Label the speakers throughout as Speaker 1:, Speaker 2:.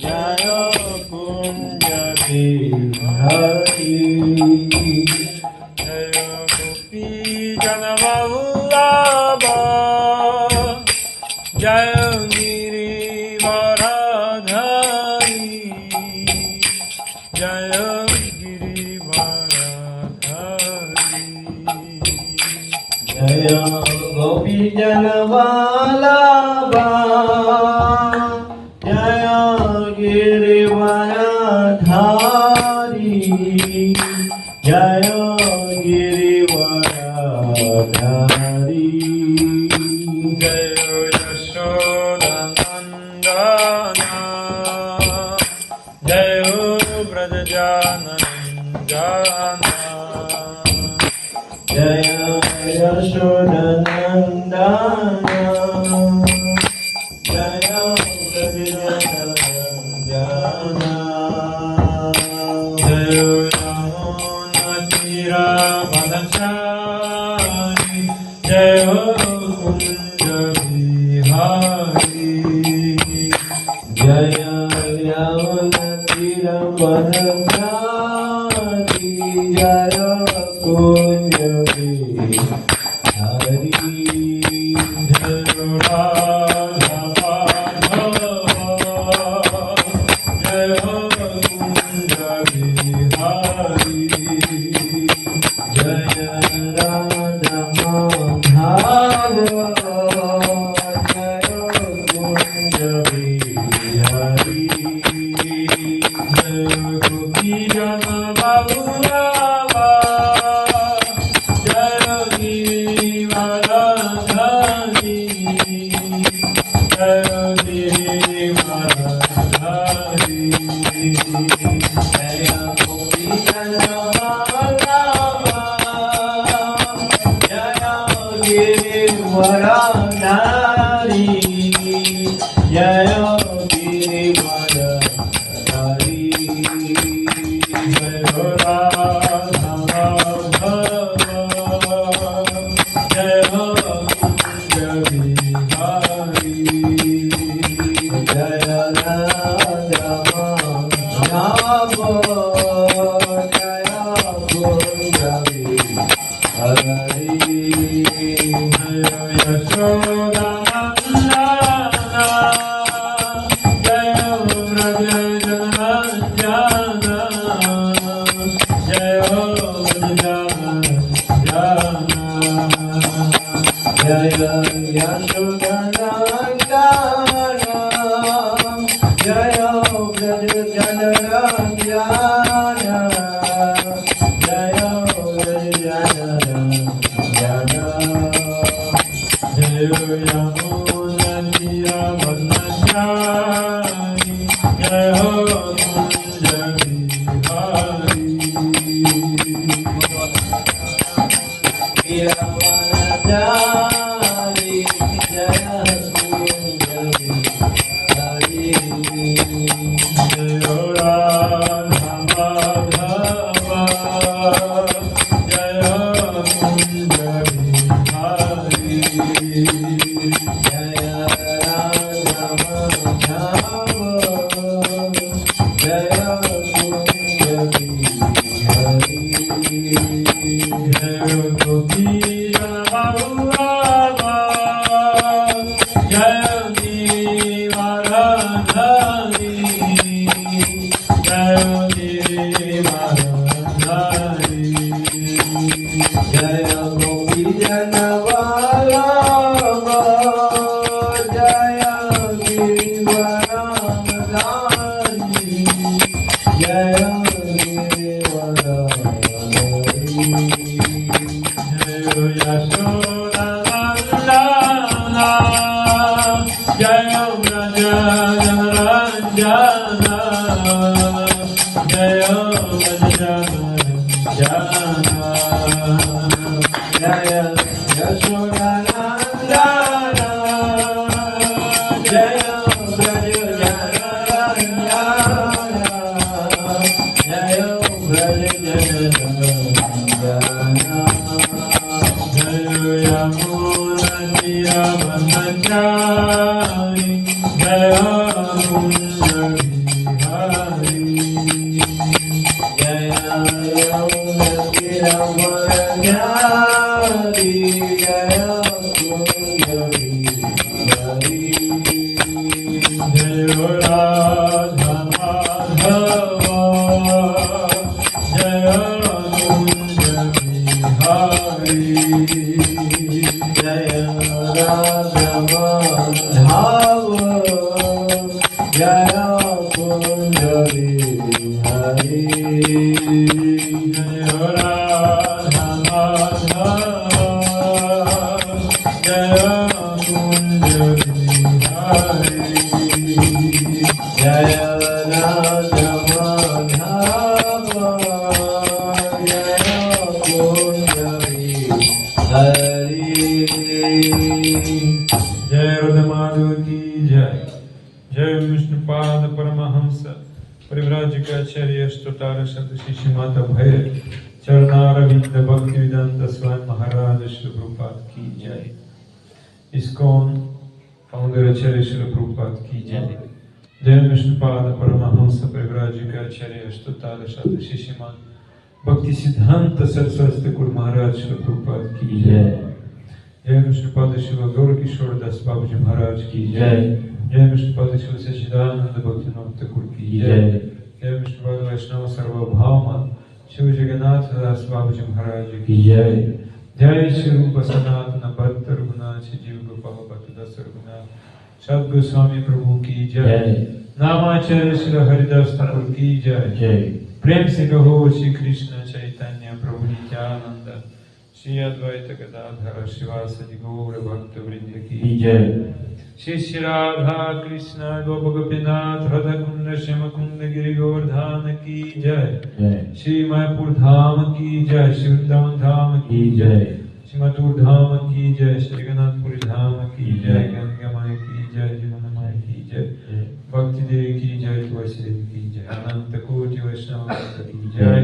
Speaker 1: जय कुंज बिहारी जय गोपी जन वल्लभ जय गिरिवरधारी जय गिरिवरधारी जय गोपी जन वल्लभ जय गिरिवरधारी जय गिरिवरधारी जय यशोदनंदन जय ब्रजजानंदन जय यशोदनंदन जय जय रामचरि जय कुंज बिहारी जय यमुनतीरवरधारी जय कुंज बिहारी जय वरदारी जय गिरिवरधारी जय जय कुंज बिहारी जय राधा माधव जय कुंज बिहारी जय जय कुंज बिहारी जय रमणियारी जय कुंज बिहारी जय राधा माधव जय कुंज बिहारी जय राधा माधव जय कुंज बिहारी जय राधा माधव जय कुंज बिहारी जय राधा माधव जय कुंज बिहारी जय राधा माधव की जय। जय विष्णुपाद परमहंस परिव्राजकाचार्य अष्टोत्तर शत शिष्य माता भैरव चरणारविंद भक्ति वेदांत स्वामी महाराज श्री प्रभुपाद की जय। इस्कॉन फाउंडर आचार्य श्री प्रभुपाद की जय। जय विष्णुपाद परमहंस परिव्राजकाचार्य अष्टोत्तर शत शिष्य माता भक्ति सिद्धांत सरस्वती ठाकुर महाराज श्री प्रभुपाद की जय। जय विष्णुपाद शिव गौर किशोर दास बाबू जी महाराज की जय। जय विष्णुपाद शिव सच्चिदानंद भक्तिनाथ ठाकुर की जय। जय विष्णुपाद वैष्णव सर्वभौम शिव जगन्नाथ दास बाबू जी महाराज की जय। जय श्री रूप सनातन भक्त रघुनाथ जीव गोपाल भक्त दास रघुनाथ सद्गोस्वामी प्रभु की जय। नामाचार्य श्री हरिदास ठाकुर की जय। प्रेम से कहो श्री कृष्ण चैतन्य प्रभु नित्यानंद श्री अद्वैत गदाधर शिवासदि गौर भक्त वृंद की जय। श्री श्री राधा कृष्ण गोप गोपीनाथ राधा कुंड श्याम कुंड गिरि गोवर्धन की जय। श्री मायापुर धाम की जय। श्री वृंदावन धाम की जय। श्री मथुर धाम की जय। श्री जगन्नाथपुरी धाम की जय। गंगा माई की जय। जीवन माई की जय। भक्ति देवी की जय। तुलसी देवी की जय। अनंत कोटि वैष्णव की जय।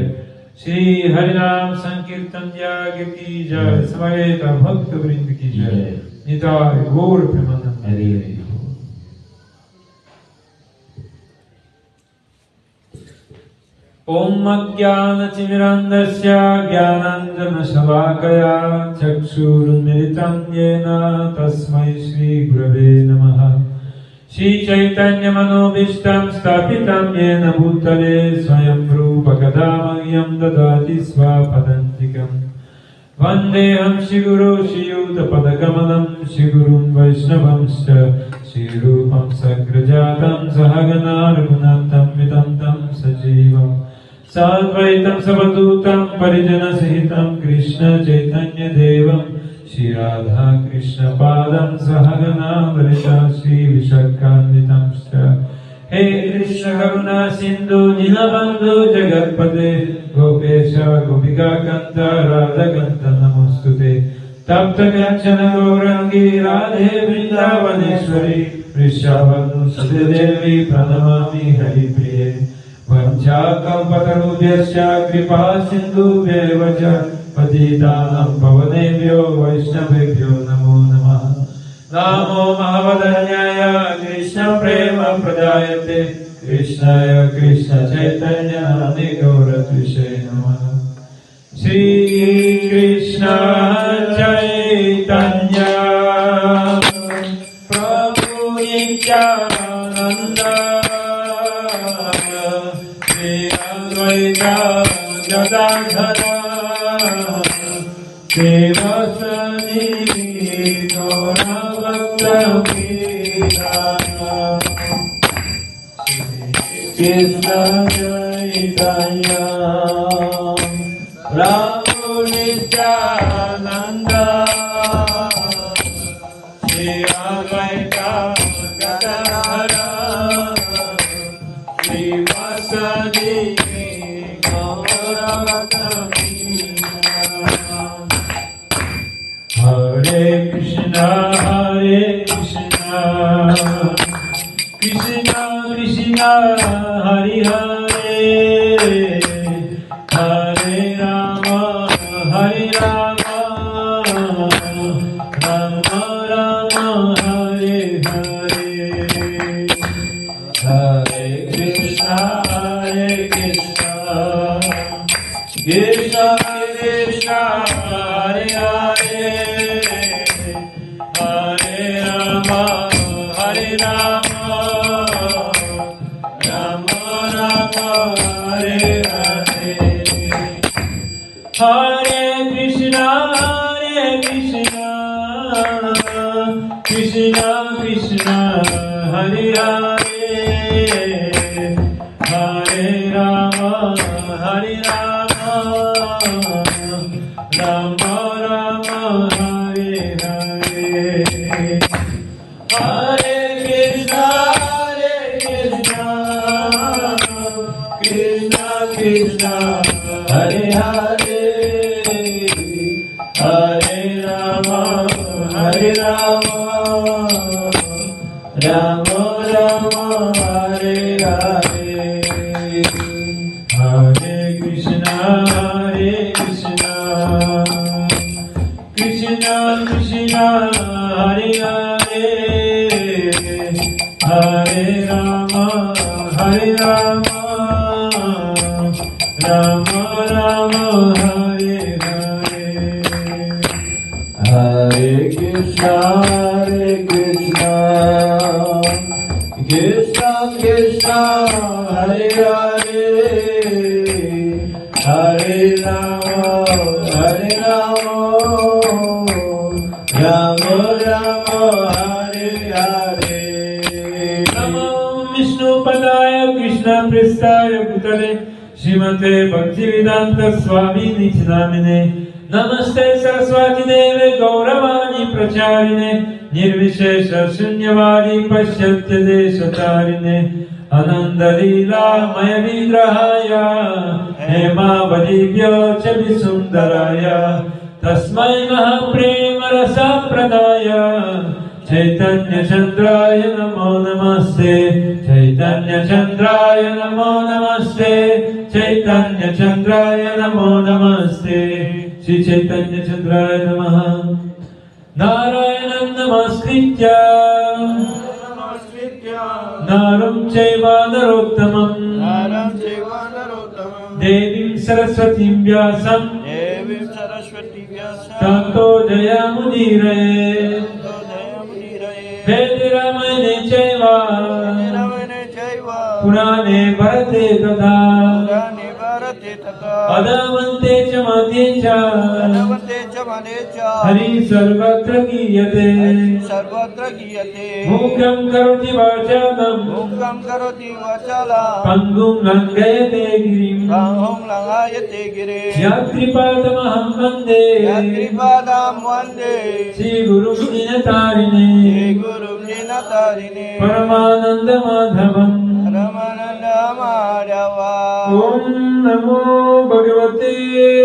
Speaker 1: श्री हरिनाम संकीर्तन यज्ञ की जय। समेत भक्त वृंद की जय। निताय गौर प्रेमानंद हरि हरि। ओम अज्ञानतिमिरान्धस्य ज्ञानाञ्जनशलाकया चक्षुरुन्मिलितं येन तस्मै श्रीगुरवे नमः। श्रीचैतन्यमनोभीष्टं स्थापितं येन भूतले स्वयं रूपकदा मह्यं ददाति स्वपदान्तिकम्। वन्देऽहं श्रीगुरो श्रीयुतपदकमलं श्रीगुरुं वैष्णवंश्च श्रीरूपं सग्रजातं सहगना रघुनाथं वितन्तं सजीवम् साद्वैतं सवधूतं परिजनसहितं कृष्ण चैतन्य देवं श्री राधा कृष्ण पादं सहगना ललिता श्री विशाखान्वितंश्च। हे कृष्ण करुणा सिंधु दीनबन्धु जगत्पते गोपेश गोपिका कान्त राधा कान्त नमोस्तुते। तप्त काञ्चन गौरांगी राधे वृन्दावनेश्वरी वृषभानुसुते देवी प्रणमामि हरिप्रिये। वंशाकल्पतरुभ्यश्च कृपा सिन्धुभ्येव च पतितानां पावनेभ्यो वैष्णवेभ्यो नमो नमः। नमो महावदन्याय कृष्ण प्रेम प्रदायते कृष्णाय कृष्ण चैतन्य नामने गौरत्विषे नमः। श्री कृष्ण चैतन्य प्रभु नित्यानंद श्री अद्वैत गदाधर श्रीवासदि गौरभक्तवृन्द। कृष्ण चैतन्य प्रभु नित्यानंद श्री अद्वैत गदाधर श्रीवासदि गौरभक्तवृन्द। हरे कृष्णा कृष्णा कृष्णा हरे हरे हरे राम राम राम हरे Hare. Rama Rama Rama Hare Hare Hare Krishna Krishna Krishna Hare Hare Hare Rama Rama Rama Hare Hare Hare Krishna Krishna Krishna Hare Hare Hare Rama Rama Rama Hare Hare Hare Krishna Krishna Krishna Hare Hare Hare Rama Rama Rama Hare Hare Hare Krishna Krishna Krishna Hare Hare Hare Rama Rama Rama Hare Hare Namo Vishnupadaya Krishna Prestaya Bhutale Srimate Bhaktivedanta Swami Nityanamine Namaste Saraswati Deve Gauravani Pracharine Nirvishesha Shunyavadi Pashyatya Deshatarine Ananda Leela Maya Vigrahaya Hema Vadivya Chavisundaraya Tasmai Mahaprema Rasa Pradaya Chaitanya Chandraya Namo Namaste Chaitanya Chandraya Namo Namaste Chaitanya Chandraya Namo Namaste Shri Chaitanya Chandraya Namaha Narayanam Namaskritya Naram Chaiva Narottamam Devim Saraswatim Vyasam Tato Jayamudiraye Vede Ramayane Chaiva Purane Bharate Tatha Adamante Chamate Cha Hari Sarvatra Giyate Mukam Karoti Vachalam Pangum Langayate Girim Yatripadamaham Vande Shri Guru Dinatarine Paramananda Madhavam Om Namo Bhagavate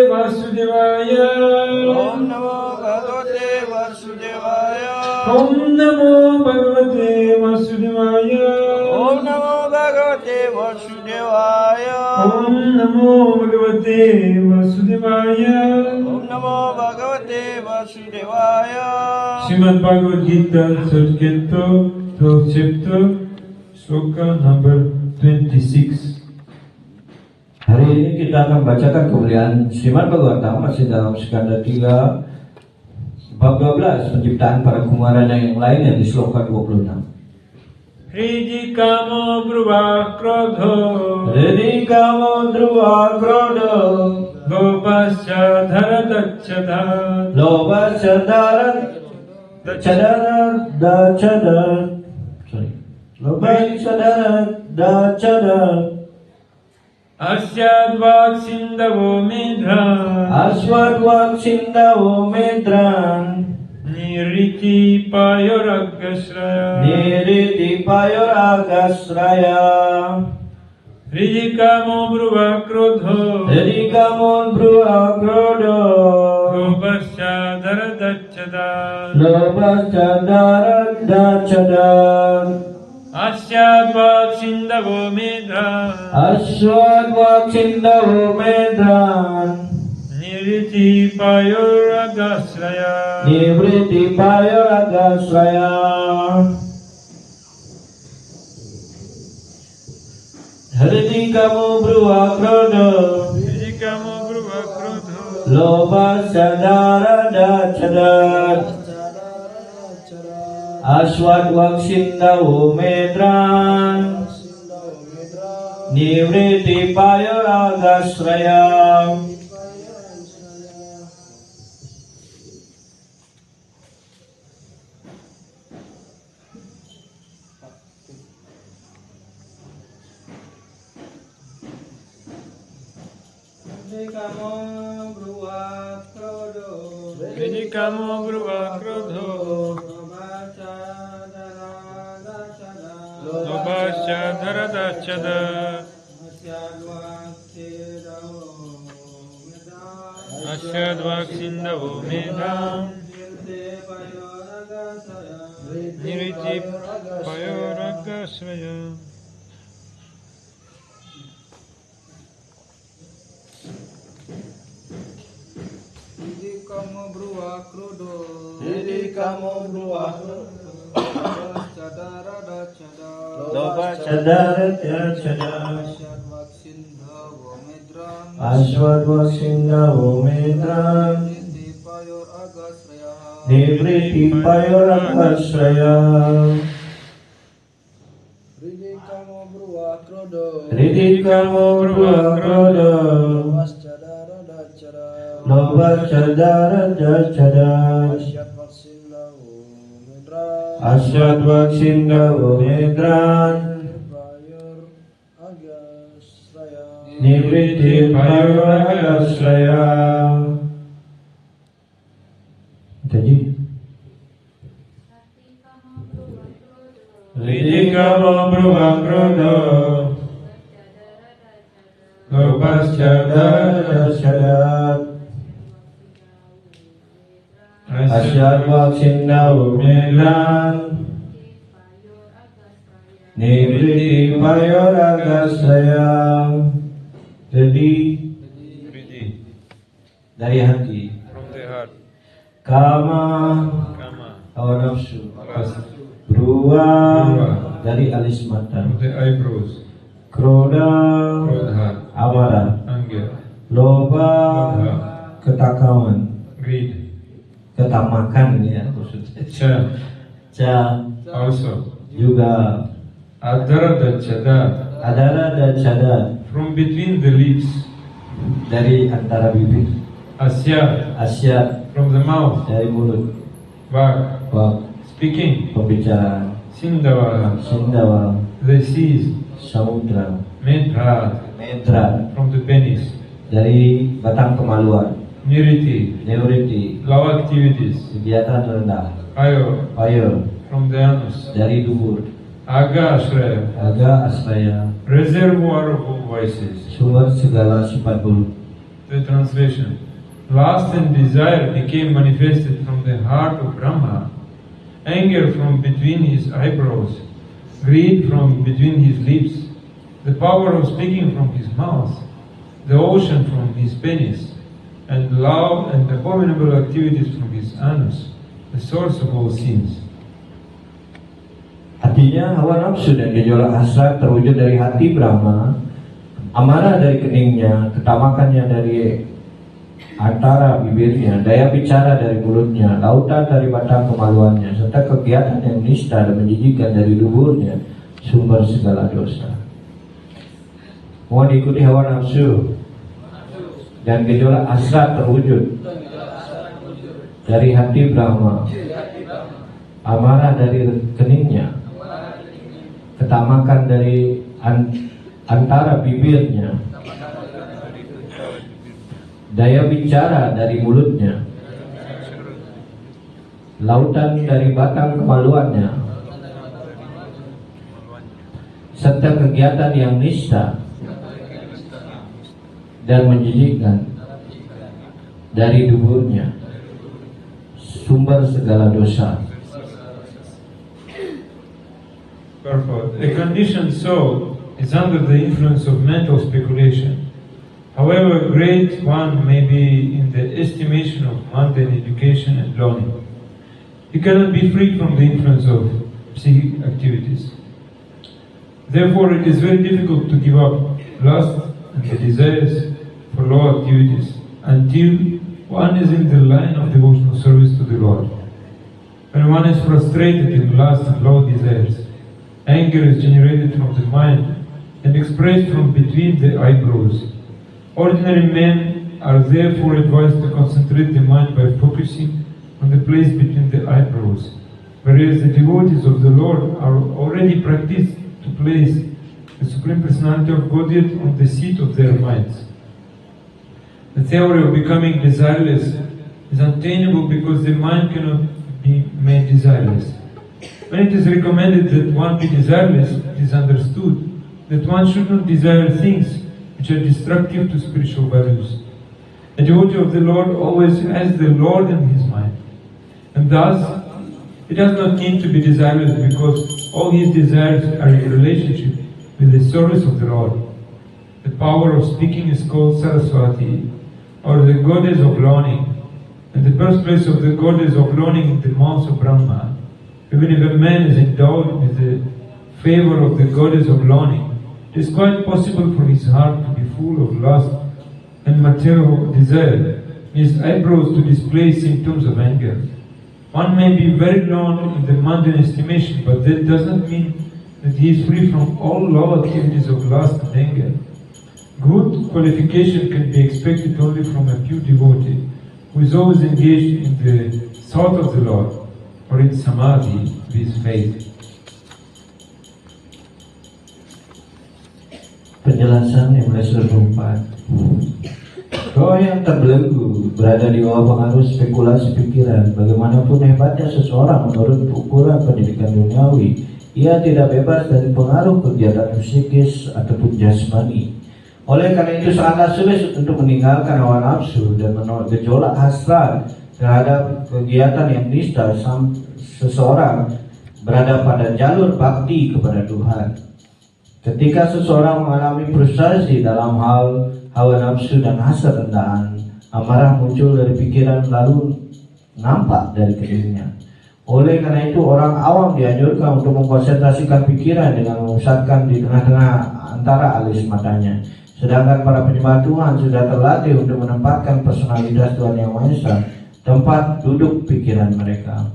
Speaker 1: Vasudevaya
Speaker 2: Om Namo Bhagavate Vasudevaya
Speaker 1: Om Namo Bhagavate Vasudevaya
Speaker 2: Om Namo Bhagavate Vasudevaya
Speaker 1: Om Namo Bhagavate Vasudevaya
Speaker 2: Om Namo Bhagavate Vasudevaya
Speaker 1: Srimad Bhagavad Gita, third canto, 12th chapter, sloka number 26.
Speaker 3: Hari ini kita akan bacakan kemuliaan Srimad Bhagavatam masih dalam skanda 3 bab 12 penciptaan para kumara dan yang lainnya di sloka 26.
Speaker 1: Hridi kamo bruvah krodho
Speaker 3: Hridi kamo dhruva krodho
Speaker 1: Gopascha dharadacchada
Speaker 3: Lobasya darat dachadat Lobasya darat dachadat
Speaker 1: Asyadvak sindavo medran
Speaker 3: Aswadvak sindavo medran
Speaker 1: Niriti payoragasraya
Speaker 3: Niriti payoragasraya
Speaker 1: Hridi-kamo bruvah krodho
Speaker 3: Hridi kamo dhruva krodho
Speaker 1: Gopascha dharadacchada
Speaker 3: Lobasya darat dachadat
Speaker 1: Asyadvak sindavo medran
Speaker 3: Aswadvak sindavo medran
Speaker 1: Niriti payoragasraya
Speaker 3: Nivriti payoragasraya Hridi kamo dhruva krodho
Speaker 1: Hridi-kamo bruvah krodho
Speaker 3: Lobasya darat dachadat Aswadwaksindawo medran Nivriti payoragasraya
Speaker 1: Vedikamo Bruva Krodho Lobasya Dharadachada Asyadvaksindavo Medam Niriti Payoragasraya.
Speaker 2: Kamu berubah krudo.
Speaker 3: Jadi kamu berubah
Speaker 2: Cadara da cadara.
Speaker 3: Loba cadara cadara Aswadwaksindawo medran
Speaker 2: Payor agasraya.
Speaker 3: Nivriti payoragasraya
Speaker 2: Ridi kamu berubah krudo.
Speaker 3: Ridi kamu berubah krodo
Speaker 2: Cadara da cadara.
Speaker 3: Loba cadara cadara Asyadwaksindawo medran Nivriti payoragasraya. Jadi Ridikamo berubah krodo Lopas cadara cadara Asyadwaksindawo medran Nivriti payoragasraya. Jadi
Speaker 1: Ridi,
Speaker 3: dari hati
Speaker 1: from the heart.
Speaker 3: Kama
Speaker 1: Kama,
Speaker 3: hawa nafsu
Speaker 1: lust,
Speaker 3: Bruwa
Speaker 1: Bruwa.
Speaker 3: dari alis mata
Speaker 1: from the eyebrows.
Speaker 3: Kroda
Speaker 1: Krodha,
Speaker 3: amarah
Speaker 1: anger,
Speaker 3: Loba
Speaker 1: Lobha,
Speaker 3: ketakawan
Speaker 1: greed,
Speaker 3: Ketamakan ya maksudnya
Speaker 1: cha,
Speaker 3: Ca
Speaker 1: also.
Speaker 3: juga
Speaker 1: Adharadachada,
Speaker 3: Adara dan cadar
Speaker 1: from between the lips.
Speaker 3: dari antara bibir
Speaker 1: Asya,
Speaker 3: Asya
Speaker 1: from the mouth.
Speaker 3: dari mulut
Speaker 1: Vak,
Speaker 3: Wak
Speaker 1: speaking.
Speaker 3: pembicaraan
Speaker 1: Sindava,
Speaker 3: Sindawa
Speaker 1: the seas.
Speaker 3: Samudra
Speaker 1: Medha,
Speaker 3: Medra
Speaker 1: from the penis.
Speaker 3: dari batang kemaluan
Speaker 1: Niriti,
Speaker 3: Neuriti
Speaker 1: low activities.
Speaker 3: kegiatan rendah
Speaker 1: Ayo,
Speaker 3: Payo
Speaker 1: from the anus.
Speaker 3: dari dubur
Speaker 1: Aga Ashraya,
Speaker 3: Aga asraya
Speaker 1: reservoir of voices.
Speaker 3: sumber segala sifat buruk.
Speaker 1: The translation. Lust and desire became manifested from the heart of Brahma, anger from between his eyebrows, greed from between his lips, the power of speaking from his mouth, the ocean from his penis, and love and abominable activities from his anus, the source of all sins.
Speaker 3: Artinya hawa nafsu dan gejolak hasrat terwujud dari hati Brahma, amarah dari keningnya, ketamakannya dari antara bibirnya, daya bicara dari mulutnya, lautan dari batang kemaluannya, serta kegiatan yang nista dan menjijikan dari duburnya, sumber segala dosa. Mau diikuti hawa nafsu dan gejolak hasrat terwujud dari hati Brahma, amarah dari keningnya, ketamakan dari antara bibirnya, daya bicara dari mulutnya, lautan dari batang kemaluannya, serta kegiatan yang nista dan menjijikkan dari duburnya, sumber segala dosa.
Speaker 1: Purport. A conditioned soul is under the influence of mental speculation. However great one may be in the estimation of mundane education and learning, he cannot be free from the influence of psychic activities. Therefore, it is very difficult to give up lust and the desires for low activities until one is in the line of devotional service to the Lord. When one is frustrated in lust and low desires. Anger is generated from the mind and expressed from between the eyebrows. Ordinary men are therefore advised to concentrate the mind by focusing on the place between the eyebrows, whereas the devotees of the Lord are already practiced to place the Supreme Personality of Godhead on the seat of their minds. The theory of becoming desireless is unattainable because the mind cannot be made desireless. When it is recommended that one be desireless, it is understood that one should not desire things which are destructive to spiritual values. A devotee of the Lord always has the Lord in his mind, and thus he does not need to be desireless because all his desires are in relationship with the service of the Lord. The power of speaking is called Saraswati, or the goddess of learning, and the birthplace of the goddess of learning in the mouth of Brahma. Even if a man is endowed with the favor of the goddess of learning, it is quite possible for his heart to be full of lust and material desire, his eyebrows to display symptoms of anger. One may be very learned in the mundane estimation, but that does not mean that he is free from all low activities of lust and anger. Good qualification can be expected only from a pure devotee who is always engaged in the thought of the Lord, or in samadhi with faith.
Speaker 3: Penjelasan yang sudah 24. Roh yang terbelenggu berada di bawah pengaruh spekulasi pikiran. Bagaimanapun hebatnya seseorang menurut ukuran pendidikan duniawi, ia tidak bebas dari pengaruh kegiatan psikis ataupun jasmani. Oleh karena itu sangat sulit untuk meninggalkan hawa nafsu dan menolak gejolak hasrat terhadap kegiatan yang nista seseorang berada pada jalur bakti kepada Tuhan. Ketika seseorang mengalami frustasi dalam hal hawa nafsu dan hasrat rendahan, amarah muncul dari pikiran lalu nampak dari keningnya. Oleh karena itu orang awam dianjurkan untuk mengkonsentrasikan pikiran dengan memusatkan di tengah-tengah antara alis matanya. Sedangkan para penyembah Tuhan sudah terlatih untuk menempatkan personalitas Tuhan Yang Maha Esa tempat duduk pikiran mereka.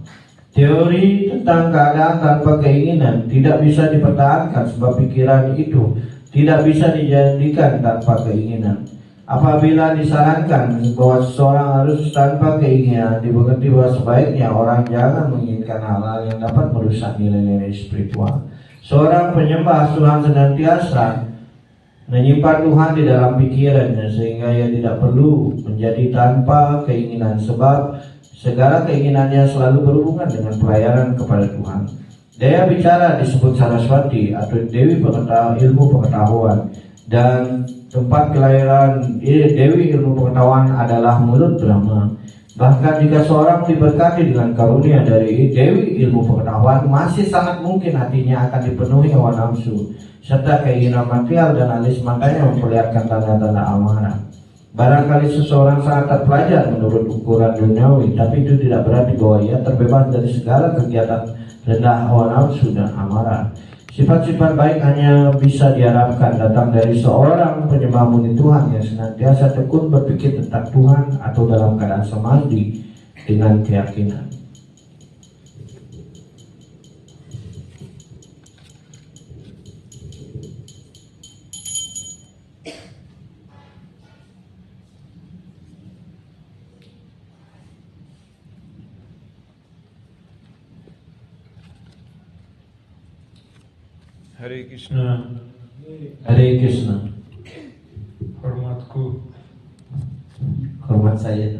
Speaker 3: Teori tentang keadaan tanpa keinginan tidak bisa dipertahankan sebab pikiran itu tidak bisa dijadikan tanpa keinginan. Apabila disarankan bahwa seseorang harus tanpa keinginan, dimengerti bahwa sebaiknya orang jangan menginginkan hal-hal yang dapat merusak nilai-nilai spiritual. Seorang penyembah Tuhan senantiasa menyimpan Tuhan di dalam pikirannya sehingga ia tidak perlu menjadi tanpa keinginan sebab segala keinginannya selalu berhubungan dengan pelayanan kepada Tuhan. Daya bicara disebut Saraswati atau Dewi ilmu pengetahuan, dan tempat kelahiran Dewi ilmu pengetahuan adalah mulut Brahma. Bahkan jika seorang diberkati dengan karunia dari Dewi ilmu pengetahuan, masih sangat mungkin hatinya akan dipenuhi hawa nafsu serta keinginan material dan alis matanya memperlihatkan tanda-tanda amarah. Barangkali seseorang sangat terpelajar menurut ukuran duniawi, tapi itu tidak berarti bahwa ia terbebas dari segala kegiatan rendah hawa nafsu dan amarah. Sifat-sifat baik hanya bisa diharapkan datang dari seorang penyembah murni Tuhan yang senantiasa tekun berpikir tentang Tuhan atau dalam keadaan samadhi dengan keyakinan.
Speaker 1: Hare Krishna.
Speaker 3: Hare Krishna.
Speaker 1: Hormatku.
Speaker 3: Hormat saya.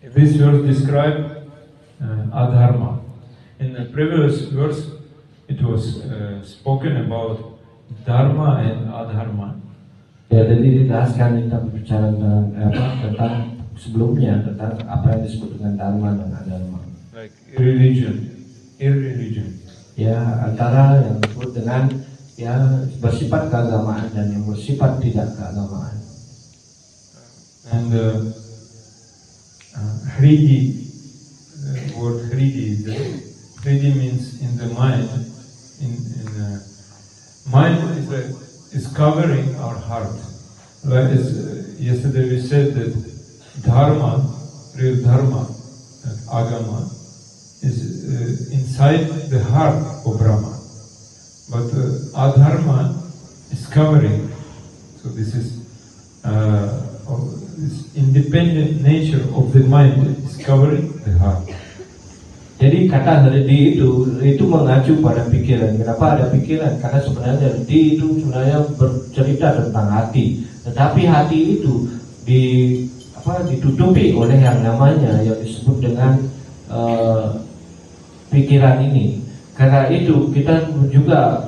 Speaker 1: This verse describes adharma. In the previous verse, it was spoken about dharma and adharma.
Speaker 3: Ya, jadi dijelaskan kita berbicara tentang sebelumnya tentang apa yang disebut dengan dharma dan adharma.
Speaker 1: Like irreligion.
Speaker 3: Ya, antara yang disebut dengan ya bersifat keagamaan dan yang bersifat tidak keagamaan.
Speaker 1: And hridi, word hridi, hridi means in the mind. Mind is covering our heart. Like yesterday we said that dharma real dharma, agama, is inside the heart of Brahma. But adharma is covering. So this is this independent nature of the mind is covering the heart.
Speaker 3: Jadi kata herdi itu mengacu pada pikiran. Kenapa ada pikiran? Karena sebenarnya herdi itu sebenarnya bercerita tentang hati. Tetapi hati itu ditutupi oleh yang namanya yang disebut dengan pikiran ini. Karena itu kita juga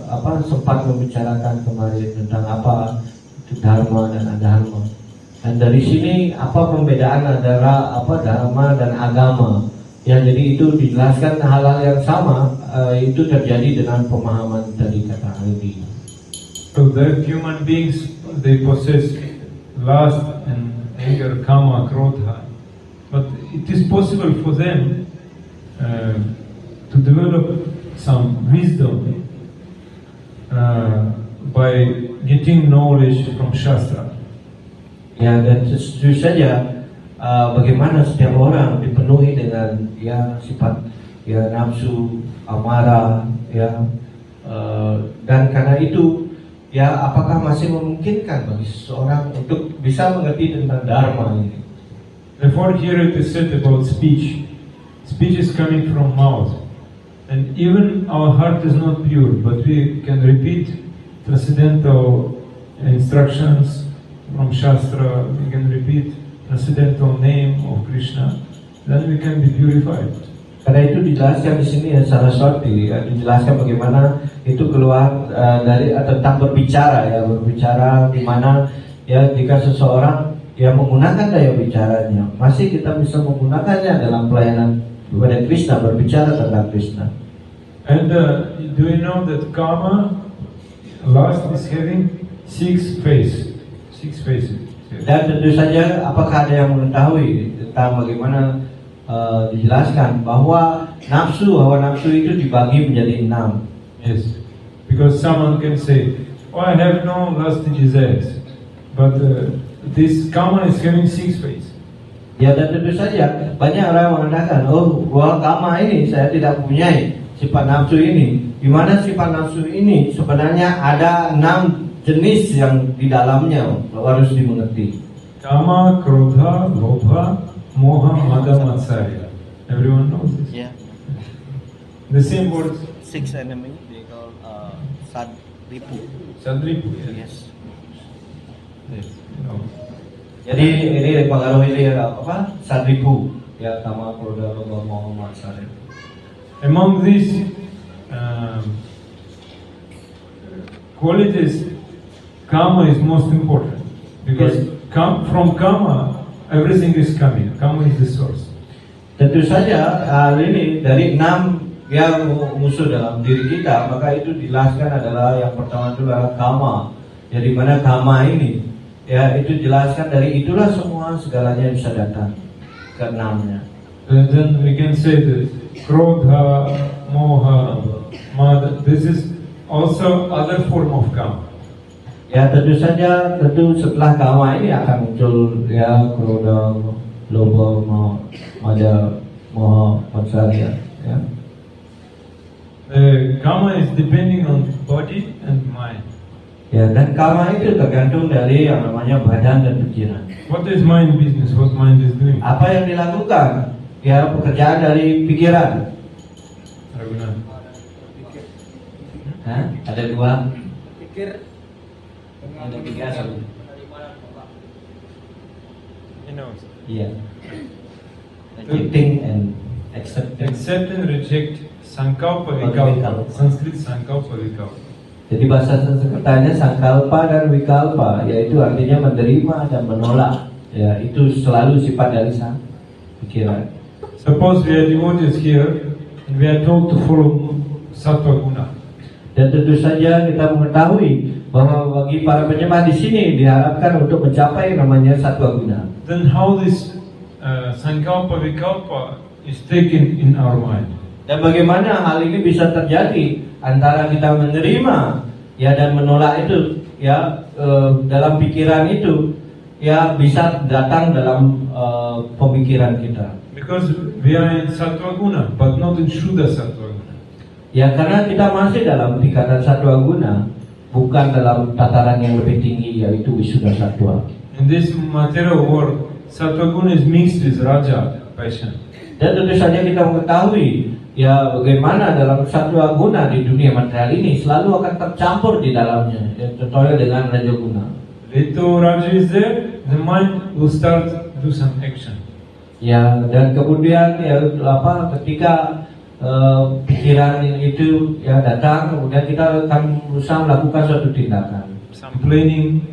Speaker 3: sempat membicarakan kemarin tentang apa itu dharma dan adharma. Dan dari sini apa perbedaan antara dharma dan agama? Ya, jadi itu dijelaskan hal-hal yang sama itu terjadi dengan pemahaman tadi kata Aldi.
Speaker 1: So the human beings, they possess lust and anger, kama, krodha, but it is possible for them to develop some wisdom by getting knowledge from Shastra.
Speaker 3: Ya, dan tentu saja bagaimana setiap orang dipenuhi dengan sifat nafsu, amarah, dan karena itu apakah masih memungkinkan bagi seseorang untuk bisa mengerti tentang dharma ini?
Speaker 1: Therefore, here it is said about speech. Speech is coming from mouth, and even our heart is not pure, but we can repeat transcendental instructions from Shastra. We can repeat transcendental name of Krishna, then we can be purified.
Speaker 3: Karena itu dijelaskan di sini Saraswati, dijelaskan bagaimana itu keluar dari tentang berbicara di mana jika seseorang menggunakan daya bicaranya, masih kita bisa menggunakannya dalam pelayanan kepada Krishna, berbicara tentang Krishna.
Speaker 1: And do you know that karma, lust is having six faces? Dan
Speaker 3: tentu saja, apakah ada yang mengetahui tentang bagaimana dijelaskan bahwa hawa nafsu itu dibagi menjadi 6?
Speaker 1: Yes, because someone can say, "Oh, I have no lust desires," but this karma is having 6 faces.
Speaker 3: Ya, dan tentu saja banyak orang mengatakan, bahwa karma ini saya tidak punya sifat nafsu ini. Di mana sifat nafsu ini sebenarnya ada 6 jenis yang di dalamnya harus dimengerti.
Speaker 1: Kama, krodha, lobha, moha, mada, matsarya. Everyone knows this.
Speaker 4: Yeah.
Speaker 1: The same words.
Speaker 4: 6 enemy they call sadripu.
Speaker 1: Sadripu.
Speaker 4: Yes.
Speaker 1: Yes. No.
Speaker 3: Jadi ini pengaruh ini sadripu, kama, krodha, lobha, moha, matsarya.
Speaker 1: Among these qualities, Kama is most important because from Kama everything is coming. Kama is the source.
Speaker 3: Tentu saja hal ini dari 6 yang musuh dalam diri kita, maka itu dijelaskan adalah yang pertama itu adalah Kama. Jadi mana Kama ini itu jelaskan dari itulah semua segalanya bisa datang ke 6-nya.
Speaker 1: And then we can say that Krodha, Moha, Mada, this is also other form of Kama.
Speaker 3: Ya, tentu saja setelah kama ini akan muncul krodha, lobha, mada, moha, matsarya.
Speaker 1: Kama is depending on body and mind.
Speaker 3: Ya, dan kama itu tergantung dari yang namanya badan dan pikiran.
Speaker 1: What is mind business? What mind is doing?
Speaker 3: Apa yang dilakukan? Pekerjaan dari pikiran.
Speaker 1: Raghunath.
Speaker 3: Ada 2.
Speaker 2: Pikir.
Speaker 3: Ada 3 satu.
Speaker 1: He knows.
Speaker 3: Iya. Rejecting and accepting.
Speaker 1: Accept and reject Sankalpa Vikalpa. Sanskrit Sankalpa Vikalpa.
Speaker 3: Jadi bahasa Sanskertanya Sankalpa dan Vikalpa, yaitu artinya menerima dan menolak. Ya, itu selalu sifat dari sang pikiran.
Speaker 1: Suppose we are devotees here and we are told to follow Sattva Guna.
Speaker 3: Dan tentu saja kita mengetahui bahwa bagi para penyembah di sini diharapkan untuk mencapai namanya Sattva Guna.
Speaker 1: Then how this Sankalpa Vikalpa is taken in our mind?
Speaker 3: Dan bagaimana hal ini bisa terjadi antara kita menerima dan menolak itu dalam pikiran itu ya bisa datang dalam pemikiran kita.
Speaker 1: Because we are in Sattva Guna, but not in Shuddha Sattva Guna.
Speaker 3: Ya karena kita masih dalam tingkatan Sattva Guna, bukan dalam tataran yang lebih tinggi yaitu Visuddha Sattva.
Speaker 1: In this material world, Sattva Guna is mixed with Raja passion.
Speaker 3: Dan tentu saja kita mengetahui ya bagaimana dalam Sattva Guna di dunia material ini selalu akan tercampur di dalamnya, ya, contohnya dengan Raja Guna.
Speaker 1: Little Raja is there, the mind will start to do some action.
Speaker 3: Ya dan kemudian ya ketika pikiran itu ya datang, kemudian kita akan berusaha melakukan suatu tindakan.
Speaker 1: Some planning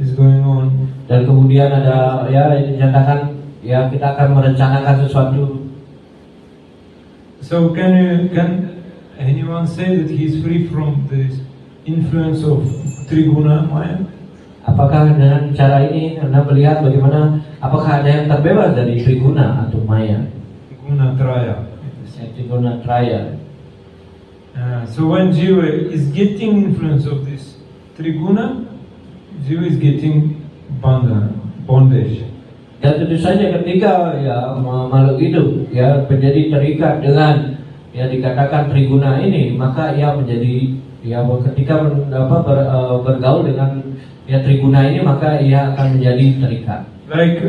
Speaker 1: is going on.
Speaker 3: Dan kemudian ada ya dinyatakan ya kita akan merencanakan sesuatu.
Speaker 1: So can anyone say that he is free from this influence of Triguna Maya?
Speaker 3: Apakah dengan cara ini Anda melihat bagaimana apakah ada yang terbebas dari Triguna atau Maya?
Speaker 1: Guna Traya.
Speaker 3: Triguna Traya.
Speaker 1: So when Jiva is getting influence of this Triguna, Jiva is getting bondage.
Speaker 3: Dan tentu saja ketika ya makhluk hidup ya menjadi terikat dengan ya dikatakan Triguna ini, maka ia menjadi ya ketika bergaul dengan ya Triguna ini, maka ia akan menjadi terikat.
Speaker 1: Like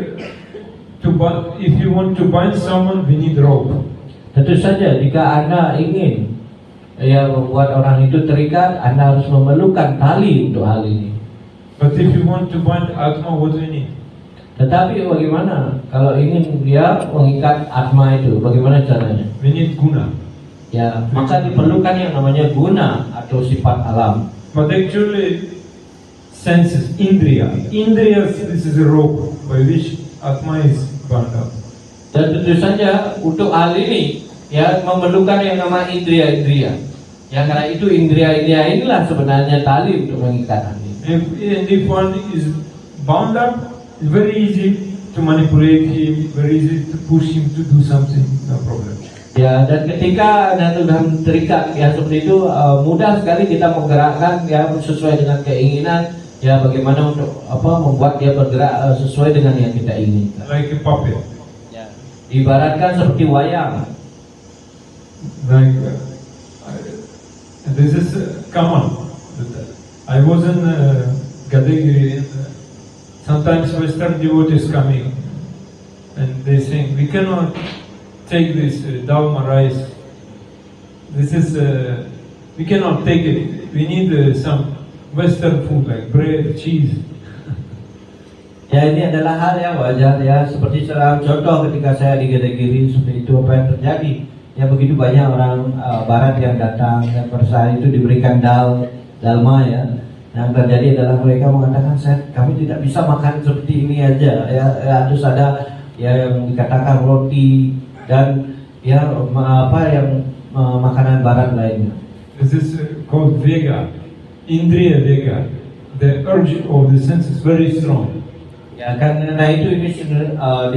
Speaker 1: if you want to bind someone, we need rope.
Speaker 3: Tentu saja jika Anda ingin ya membuat orang itu terikat, Anda harus memerlukan tali untuk hal ini.
Speaker 1: But if you want to bind Atma, what do you need?
Speaker 3: Tetapi bagaimana kalau ingin dia mengikat Atma itu, bagaimana caranya?
Speaker 1: We need Guna.
Speaker 3: Ya, maka diperlukan yang namanya guna atau sifat alam.
Speaker 1: But actually, senses, Indriya. Indriyas, this is a rope by which Atma is bound up.
Speaker 3: Dan tentu saja untuk hal ini ya memerlukan yang nama indriya-indriya. Ya karena itu indriya-indriya inilah sebenarnya tali untuk mengikat hati.
Speaker 1: If one is bound up, it's very easy to manipulate him, very easy to push him to do something, no problem.
Speaker 3: Ya dan ketika Anda sudah terikat ya seperti itu, mudah sekali kita menggerakkan ya sesuai dengan keinginan. Ya bagaimana untuk membuat dia bergerak sesuai dengan yang kita inginkan.
Speaker 1: Like a puppet.
Speaker 4: Yeah.
Speaker 3: Ibaratkan seperti wayang.
Speaker 1: Like this is common. I was in Gadagiri. Sometimes Western devotees coming and they saying, we cannot take this dalma rice. This is we cannot take it. We need some Western food like bread, cheese.
Speaker 3: Ya ini adalah hal yang wajar ya, seperti contoh ketika saya di Gadagiri seperti itu apa yang terjadi. Ya begitu banyak orang barat yang datang dan pada saat itu diberikan dalma ya. Yang terjadi adalah mereka mengatakan kami tidak bisa makan seperti ini aja ya, harus ada ya yang dikatakan roti dan ya yang makanan barat lainnya.
Speaker 1: This is called Vega, Indriya Vega. The urge of the sense is very strong.
Speaker 3: Ya karena itu ini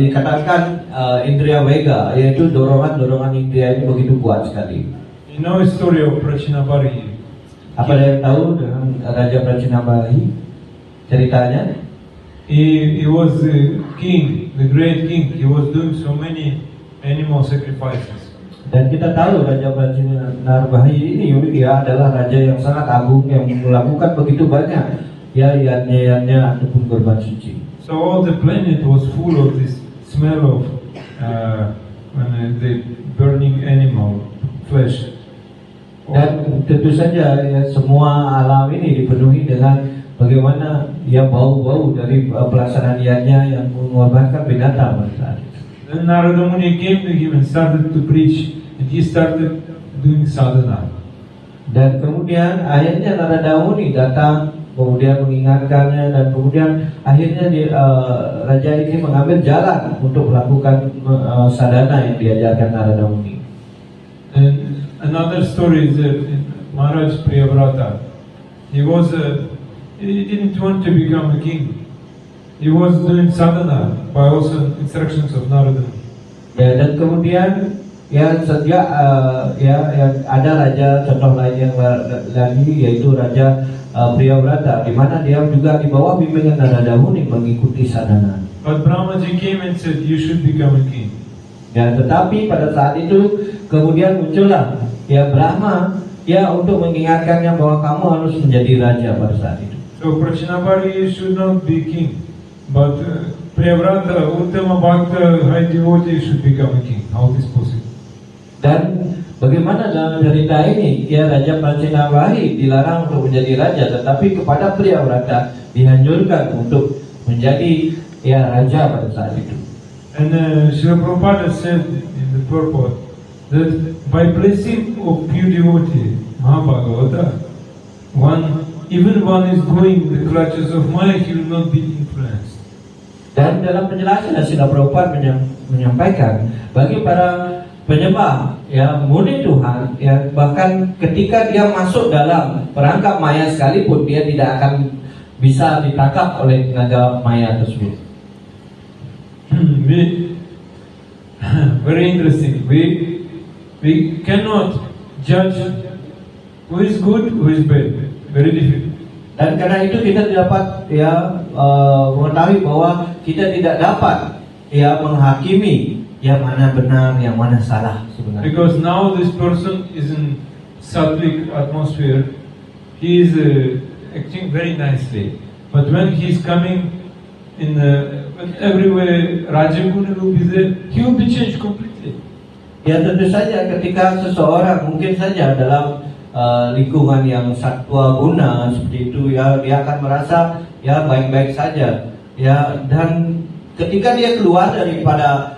Speaker 3: dikatakan indriya vega, yaitu dorongan indriya ini begitu kuat sekali.
Speaker 1: You know a story of Prachinabari.
Speaker 3: Apa yang tahu dengan Raja Prachinabari ceritanya?
Speaker 1: He was the king, the great king. He was doing so many animal sacrifices.
Speaker 3: Dan kita tahu Raja Prachinabari ini dia adalah raja yang sangat agung yang melakukan begitu banyak ya yajna ataupun korban suci.
Speaker 1: So all the planet was full of this smell of the burning animal flesh.
Speaker 3: Dan tentu saja ya, semua alam ini dipenuhi dengan bagaimana ya bau-bau dari pelaksanaan yang mengorbankan binatang pada saat itu.
Speaker 1: Then Narada Muni came to him and started to preach, and he started doing sadhana.
Speaker 3: Dan kemudian akhirnya Narada Muni datang, kemudian mengingatkannya, dan kemudian akhirnya raja ini mengambil jalan untuk melakukan sadhana yang diajarkan Narada Muni.
Speaker 1: And another story is that Maharaj Priyavrata, he didn't want to become a king. He was doing sadhana by also instructions of Narada.
Speaker 3: Ya, dan kemudian ya sejak ada raja contoh lain yang lagi yaitu Raja Priyavrata, di mana dia juga di bawah bimbingan Narada Muni mengikuti sadhana.
Speaker 1: But Brahmaji came and said, you should become a king.
Speaker 3: Ya, tetapi pada saat itu kemudian muncullah ya Brahma ya untuk mengingatkannya bahwa kamu harus menjadi raja pada saat itu.
Speaker 1: So Prachinapari should not be king, but Priyavrata, Uttama Bhakta, high devotee should become a king. How is possible?
Speaker 3: Dan bagaimana dalam cerita ini ya Raja Prachinapari dilarang untuk menjadi raja, tetapi kepada Priyavrata dianjurkan untuk menjadi ya raja pada saat itu.
Speaker 1: And Srila Prabhupada said in the purport that by blessing of pure devotee, Mahabhagavata, even one is going in the clutches of Maya, he will not be influenced.
Speaker 3: Dan dalam penjelasan Srila Prabhupada menyampaikan bagi para penyembah ya murni Tuhan ya bahkan ketika dia masuk dalam perangkap maya sekalipun dia tidak akan bisa ditangkap oleh naga maya tersebut.
Speaker 1: Very interesting. We cannot judge who is good, who is bad. Very difficult.
Speaker 3: Dan karena itu kita dapat ya mengetahui bahwa kita tidak dapat ya menghakimi yang mana benar, yang mana salah sebenarnya.
Speaker 1: Because now this person is in sattvic atmosphere, he is acting very nicely. But when he is coming in everywhere, Rajaguna will be there, he will be changed completely.
Speaker 3: Ya tentu saja ketika seseorang mungkin saja dalam lingkungan yang satwa guna seperti itu ya dia akan merasa ya baik-baik saja ya, dan ketika dia keluar daripada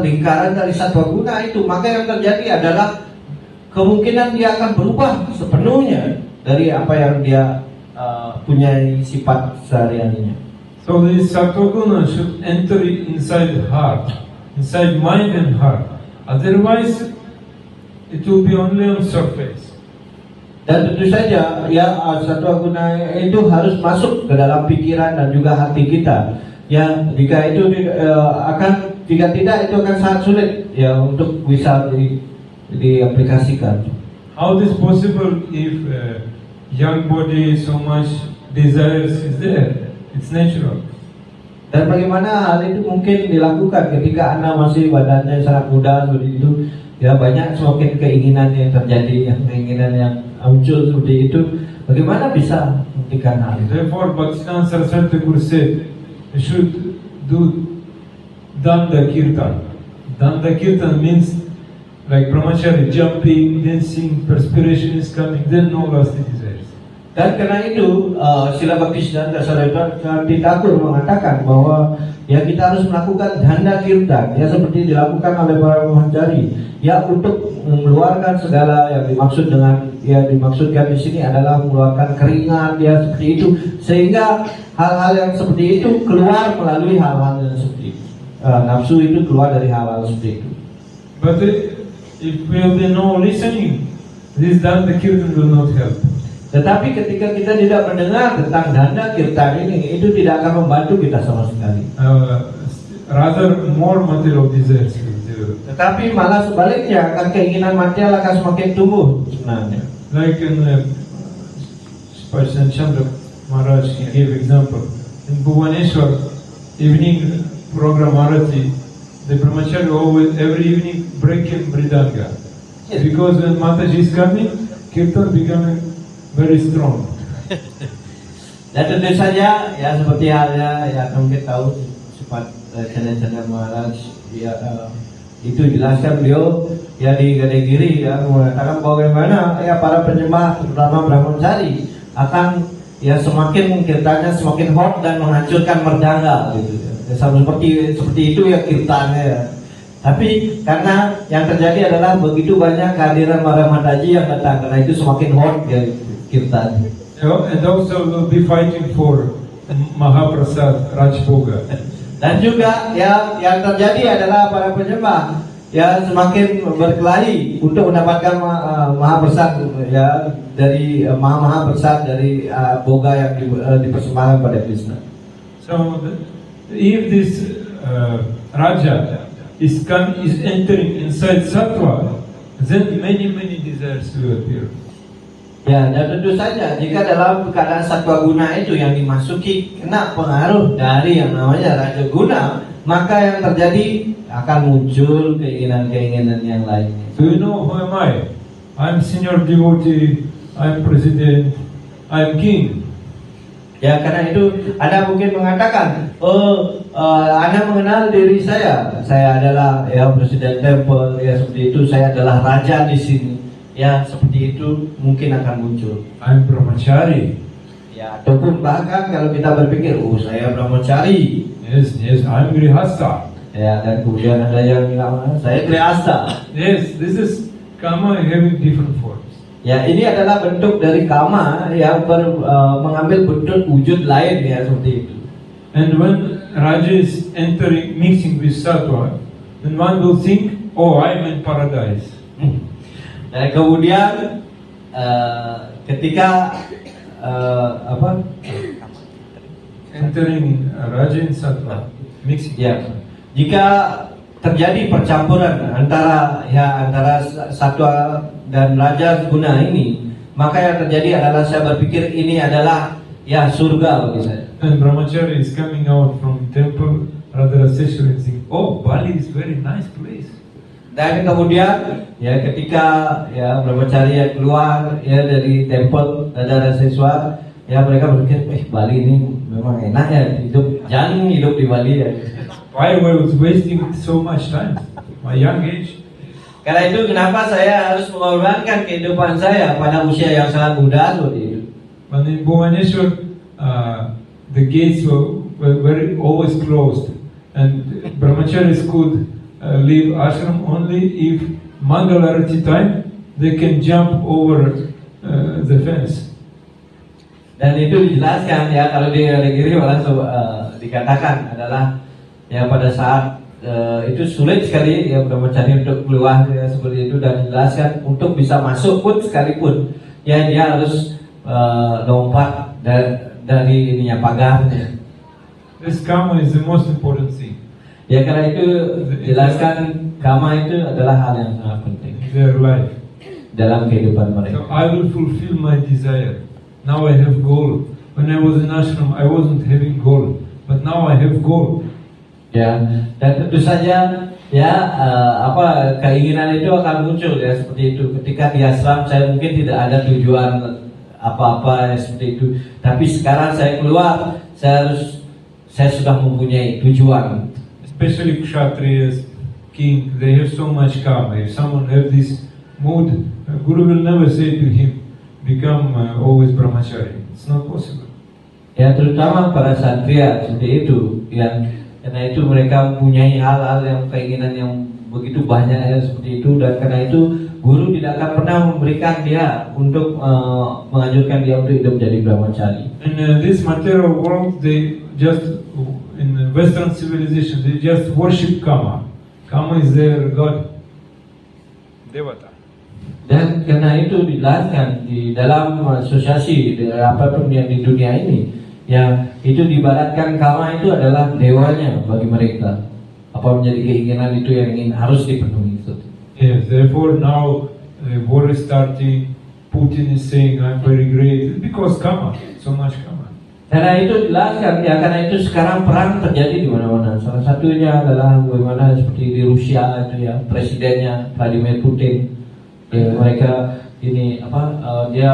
Speaker 3: lingkaran dari satwa guna itu, maka yang terjadi adalah kemungkinan dia akan berubah sepenuhnya dari apa yang dia punya sifat sehari-harinya.
Speaker 1: So this satwa guna should enter inside heart, inside mind and heart. Otherwise, it will be only on surface.
Speaker 3: Dan tentu saja ya satwa guna itu harus masuk ke dalam pikiran dan juga hati kita. Ya jika itu jika tidak itu akan sangat sulit ya untuk bisa diaplikasikan.
Speaker 1: How this possible if young body so much desires is there? It's natural.
Speaker 3: Dan bagaimana hal itu mungkin dilakukan ketika Anda masih badannya sangat muda seperti itu? Ya banyak semakin keinginan yang terjadi, keinginan yang muncul seperti itu. Bagaimana bisa menghentikan hal itu?
Speaker 1: Therefore, Bhaktivedanta Saraswati Thakur said, you should do Danda Kirtan. Danda Kirtan means like brahmachari, jumping, dancing, perspiration is coming, then no lasting desires.
Speaker 3: Dan karena itu Srila Bhaktisiddhanta Saraswati Thakur mengatakan bahwa ya kita harus melakukan danda kirtan ya seperti dilakukan oleh para brahmachari ya untuk mengeluarkan segala yang dimaksudkan di sini adalah mengeluarkan keringat ya seperti itu, sehingga hal-hal yang seperti itu keluar melalui hal-hal yang seperti itu. Nafsu itu keluar dari hal-hal seperti itu.
Speaker 1: But if we have no listening, this danda kirtan will not help.
Speaker 3: Tetapi ketika kita tidak mendengar tentang danda kirtan ini, itu tidak akan membantu kita sama sekali.
Speaker 1: Rather more material desires will develop.
Speaker 3: Tetapi malah sebaliknya, akan keinginan material akan semakin tumbuh sebenarnya.
Speaker 1: Like in Parshan Chandra Maharaj, he gave example. In Bhuvaneshwar, evening program Arati, the brahmachari always every evening break in Mridanga.
Speaker 3: Yes.
Speaker 1: Because when Mataji is coming, Kirtan becoming very strong.
Speaker 3: Dan tentu saja ya seperti halnya ya mungkin tahu sifat Chandra Maharaj ya itu jelaskan beliau ya di Gadagiri ya mengatakan bagaimana ya para penyembah terutama brahmachari akan ya semakin kirtannya semakin hot dan menghancurkan merdanga gitu ya. Seperti itu ya kirtannya ya. Tapi karena yang terjadi adalah begitu banyak kehadiran para Mataji yang datang, karena itu semakin hot ya kirtan.
Speaker 1: And also we'll be fighting for Mahaprasad Rajboga.
Speaker 3: Dan juga ya yang terjadi adalah para penyembah ya semakin berkelahi untuk mendapatkan Mahaprasad ya dari Mahaprasad dari boga yang dipersembahkan pada Krishna.
Speaker 1: So if this Raja is entering inside sattva, then many desires will appear.
Speaker 3: Ya, dan tentu saja jika dalam keadaan satwa guna itu yang dimasuki kena pengaruh dari yang namanya raja guna, maka yang terjadi akan muncul keinginan-keinginan yang lainnya.
Speaker 1: Do you know who am I? I'm senior devotee, I'm president, I'm king.
Speaker 3: Ya, karena itu Anda mungkin mengatakan, Anda mengenal diri saya adalah ya presiden temple, ya seperti itu, saya adalah raja di sini. Ya, seperti itu mungkin akan muncul.
Speaker 1: I'm brahmachari.
Speaker 3: Ya, ataupun bahkan kalau kita berpikir, saya brahmachari.
Speaker 1: Yes, I'm grihastha.
Speaker 3: Ya, dan kemudian ada yang bilang, saya grihastha.
Speaker 1: Yes, this is karma having different forms.
Speaker 3: Ya, ini adalah bentuk dari kama yang mengambil bentuk wujud lain ya seperti itu.
Speaker 1: And when Raja is mixing with sattva, then one will think, I'm in paradise.
Speaker 3: Dan kemudian ketika
Speaker 1: Entering Raja in sattva, mixing.
Speaker 3: ya, jika terjadi percampuran antara satwa dan raja guna ini, maka yang terjadi adalah saya berpikir ini adalah ya surga bagi saya.
Speaker 1: And brahmachari is coming out from temple, Radha Seshwari saying, Bali is very nice place.
Speaker 3: Dan kemudian ya ketika ya brahmachari yang keluar ya dari temple Radha Seshwar, ya mereka berpikir Bali ini memang enak ya jangan hidup di Bali ya.
Speaker 1: Why I was wasting so much time, my young age?
Speaker 3: Karena itu kenapa saya harus mengorbankan kehidupan saya pada usia yang sangat muda seperti itu.
Speaker 1: But in Bhubaneswar, the gates were very always closed, and brahmacharis could leave ashram only if Mangala Arati time they can jump over the fence.
Speaker 3: Dan itu dijelaskan ya kalau di Regiri malah dikatakan adalah ya pada saat itu sulit sekali ya brahmachari untuk keluar ya, seperti itu, dan dijelaskan untuk bisa masuk pun sekalipun ya dia harus lompat dari ininya pagarnya.
Speaker 1: This karma is the most important thing.
Speaker 3: Ya karena itu jelaskan karma itu adalah hal yang sangat penting
Speaker 1: Their life.
Speaker 3: dalam kehidupan mereka.
Speaker 1: So I will fulfill my desire. Now I have goal. When I was in ashram, I wasn't having goal, but now I have goal.
Speaker 3: Ya, dan tentu saja ya keinginan itu akan muncul ya seperti itu. Ketika di ashram saya mungkin tidak ada tujuan apa-apa ya seperti itu. Tapi sekarang saya keluar, saya sudah mempunyai tujuan.
Speaker 1: Especially kshatriyas, king, they have so much karma. If someone have this mood, Guru will never say to him, become always brahmachari. It's not possible.
Speaker 3: Ya, terutama para satria seperti itu, yang karena itu mereka mempunyai hal-hal yang keinginan yang begitu banyak ya seperti itu, dan karena itu guru tidak akan pernah memberikan dia untuk menganjurkan dia untuk hidup menjadi brahmachari.
Speaker 1: In this material world, they just in Western civilization, they just worship Kama. Kama is their god, Devata.
Speaker 3: Dan karena itu dijelaskan di dalam asosiasi apapun yang di dunia ini, ya itu diibaratkan Kama itu adalah dewanya bagi mereka. Apa menjadi keinginan itu yang harus dipenuhi.
Speaker 1: Yes, therefore now the war is starting. Putin is saying, I'm very great, because Kama, so much Kama.
Speaker 3: Karena itu jelaskan ya, karena itu sekarang perang terjadi di mana-mana. Salah satunya adalah bagaimana seperti di Rusia itu ya, presidennya Vladimir Putin. Ya, mereka ini dia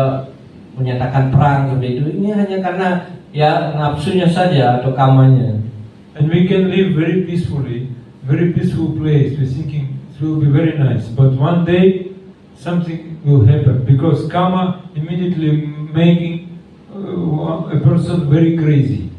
Speaker 3: menyatakan perang seperti itu. Ini hanya karena ya nafsunya saja atau kamanya.
Speaker 1: And we can live very peacefully, very peaceful place. We're thinking it will be very nice, but one day something will happen because karma immediately making a person very crazy.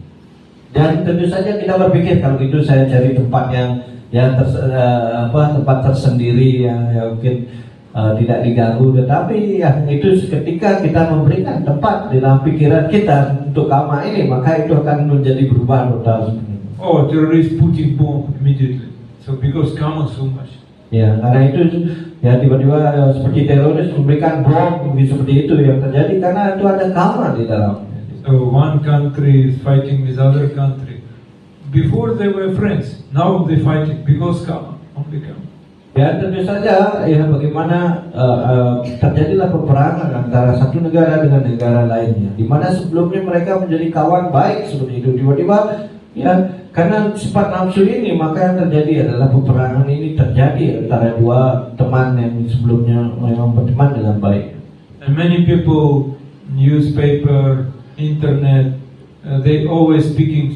Speaker 3: Dan tentu saja kita berpikir kalau gitu saya cari tempat yang tempat tersendiri yang mungkin tidak diganggu, tetapi ya itu ketika kita memberikan tempat di dalam pikiran kita untuk karma ini, maka itu akan menjadi berubah total.
Speaker 1: Terrorist putting bomb immediately. So because karma so much.
Speaker 3: Ya, karena itu ya tiba-tiba seperti teroris memberikan bom seperti itu yang terjadi karena itu ada karma di dalamnya.
Speaker 1: So one country is fighting with other country. Before they were friends, now they fighting because karma. become.
Speaker 3: Ya tentu saja ya bagaimana terjadilah peperangan antara satu negara dengan negara lainnya, di mana sebelumnya mereka menjadi kawan baik seperti itu, tiba-tiba ya karena sifat nafsu ini maka yang terjadi adalah peperangan ini terjadi antara dua teman yang sebelumnya memang berteman dengan baik.
Speaker 1: And many people, newspaper, internet, they always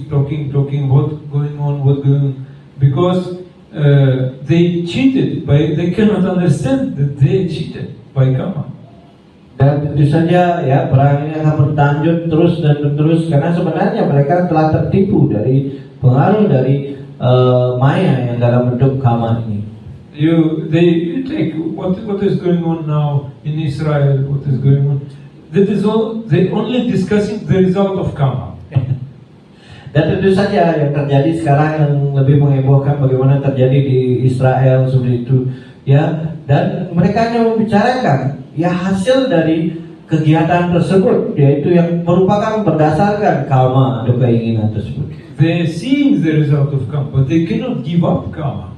Speaker 1: talking, what going on, because they cheated they cannot understand that they cheated by karma.
Speaker 3: Dan tentu saja ya perang ini akan berlanjut terus dan terus karena sebenarnya mereka telah tertipu dari pengaruh dari maya yang dalam bentuk karma ini.
Speaker 1: You take what is going on now in Israel, what is going on. That is all. They only discussing the result of karma.
Speaker 3: Dan tentu saja yang terjadi sekarang yang lebih menghebohkan bagaimana terjadi di Israel seperti itu ya, dan mereka hanya membicarakan ya hasil dari kegiatan tersebut, yaitu yang merupakan berdasarkan karma atau keinginan tersebut.
Speaker 1: They are seeing the result of karma, but they cannot give up karma,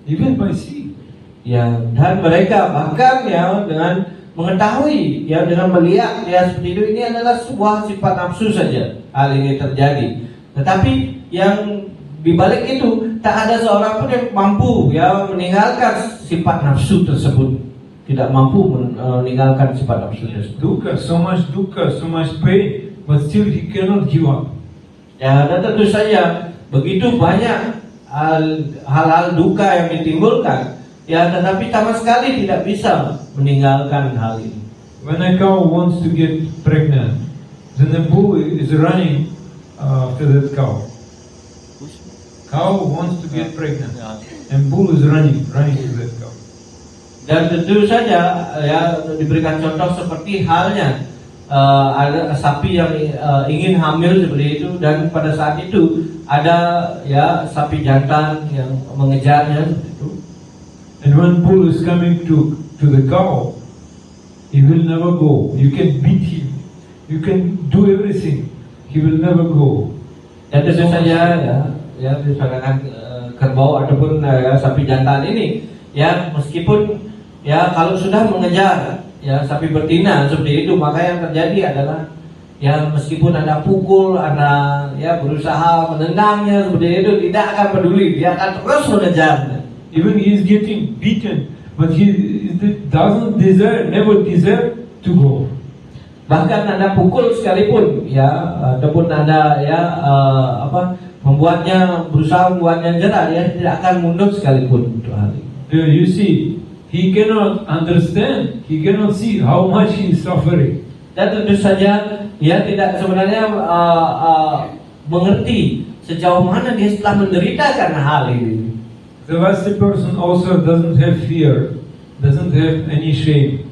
Speaker 1: even by seeing.
Speaker 3: Ya, dan mereka bahkan ya dengan mengetahui ya dengan melihat ya seperti itu ini adalah sebuah sifat nafsu saja hal ini terjadi. Tetapi yang dibalik itu tak ada seorang pun yang mampu ya meninggalkan sifat nafsu tersebut, tidak mampu meninggalkan sifat nafsu tersebut.
Speaker 1: Dukkha, so much pain, but still he cannot give up.
Speaker 3: Ya, dan tentu saja begitu banyak hal-hal duka yang ditimbulkan, ya tetapi sama sekali tidak bisa meninggalkan hal ini.
Speaker 1: When a cow wants to get pregnant, then the bull is running after that cow. Cow wants to get pregnant, and bull is running to that cow.
Speaker 3: Dan tentu saja ya diberikan contoh seperti halnya ada sapi yang ingin hamil seperti itu, dan pada saat itu ada ya sapi jantan yang mengejarnya seperti itu.
Speaker 1: And when bull is coming to the cow, he will never go. You can beat him, you can do everything, he will never go.
Speaker 3: Dan tentu saja ya misalkan kerbau ataupun sapi jantan ini ya meskipun ya kalau sudah mengejar ya sapi betina seperti itu, maka yang terjadi adalah ya meskipun Anda pukul, Anda ya berusaha menendangnya seperti itu, tidak akan peduli, dia akan terus mengejarnya.
Speaker 1: Even he is getting beaten, but he doesn't never desire to go.
Speaker 3: Bahkan Anda pukul sekalipun ya ataupun Anda ya berusaha membuatnya jerah, dia tidak akan mundur sekalipun untuk hal ini.
Speaker 1: You see, he cannot understand, he cannot see how much he is suffering.
Speaker 3: Dan tentu saja dia tidak sebenarnya mengerti sejauh mana dia setelah menderita karena hal ini.
Speaker 1: The last person also doesn't have fear, doesn't have any shame.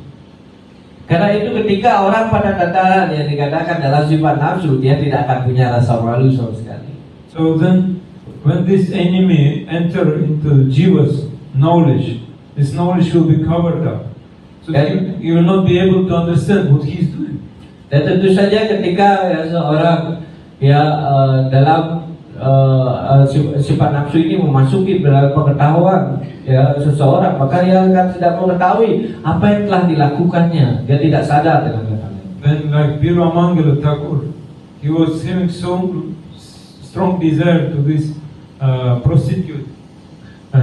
Speaker 3: Karena itu ketika orang pada tataran yang dikatakan dalam sifat nafsu, dia tidak akan punya rasa malu sama sekali.
Speaker 1: So then, when this enemy enter into jiva's knowledge, this knowledge will be covered up. So you will not be able to understand what he is doing.
Speaker 3: Dan tentu saja ketika ya, seorang ya dalam sifat nafsu ini memasuki dalam pengetahuan ya seseorang, maka dia akan tidak mengetahui apa yang telah dilakukannya, dia tidak sadar dengan katanya.
Speaker 1: Then like Birramangala Thakur, he was having so strong desire to this prostitute,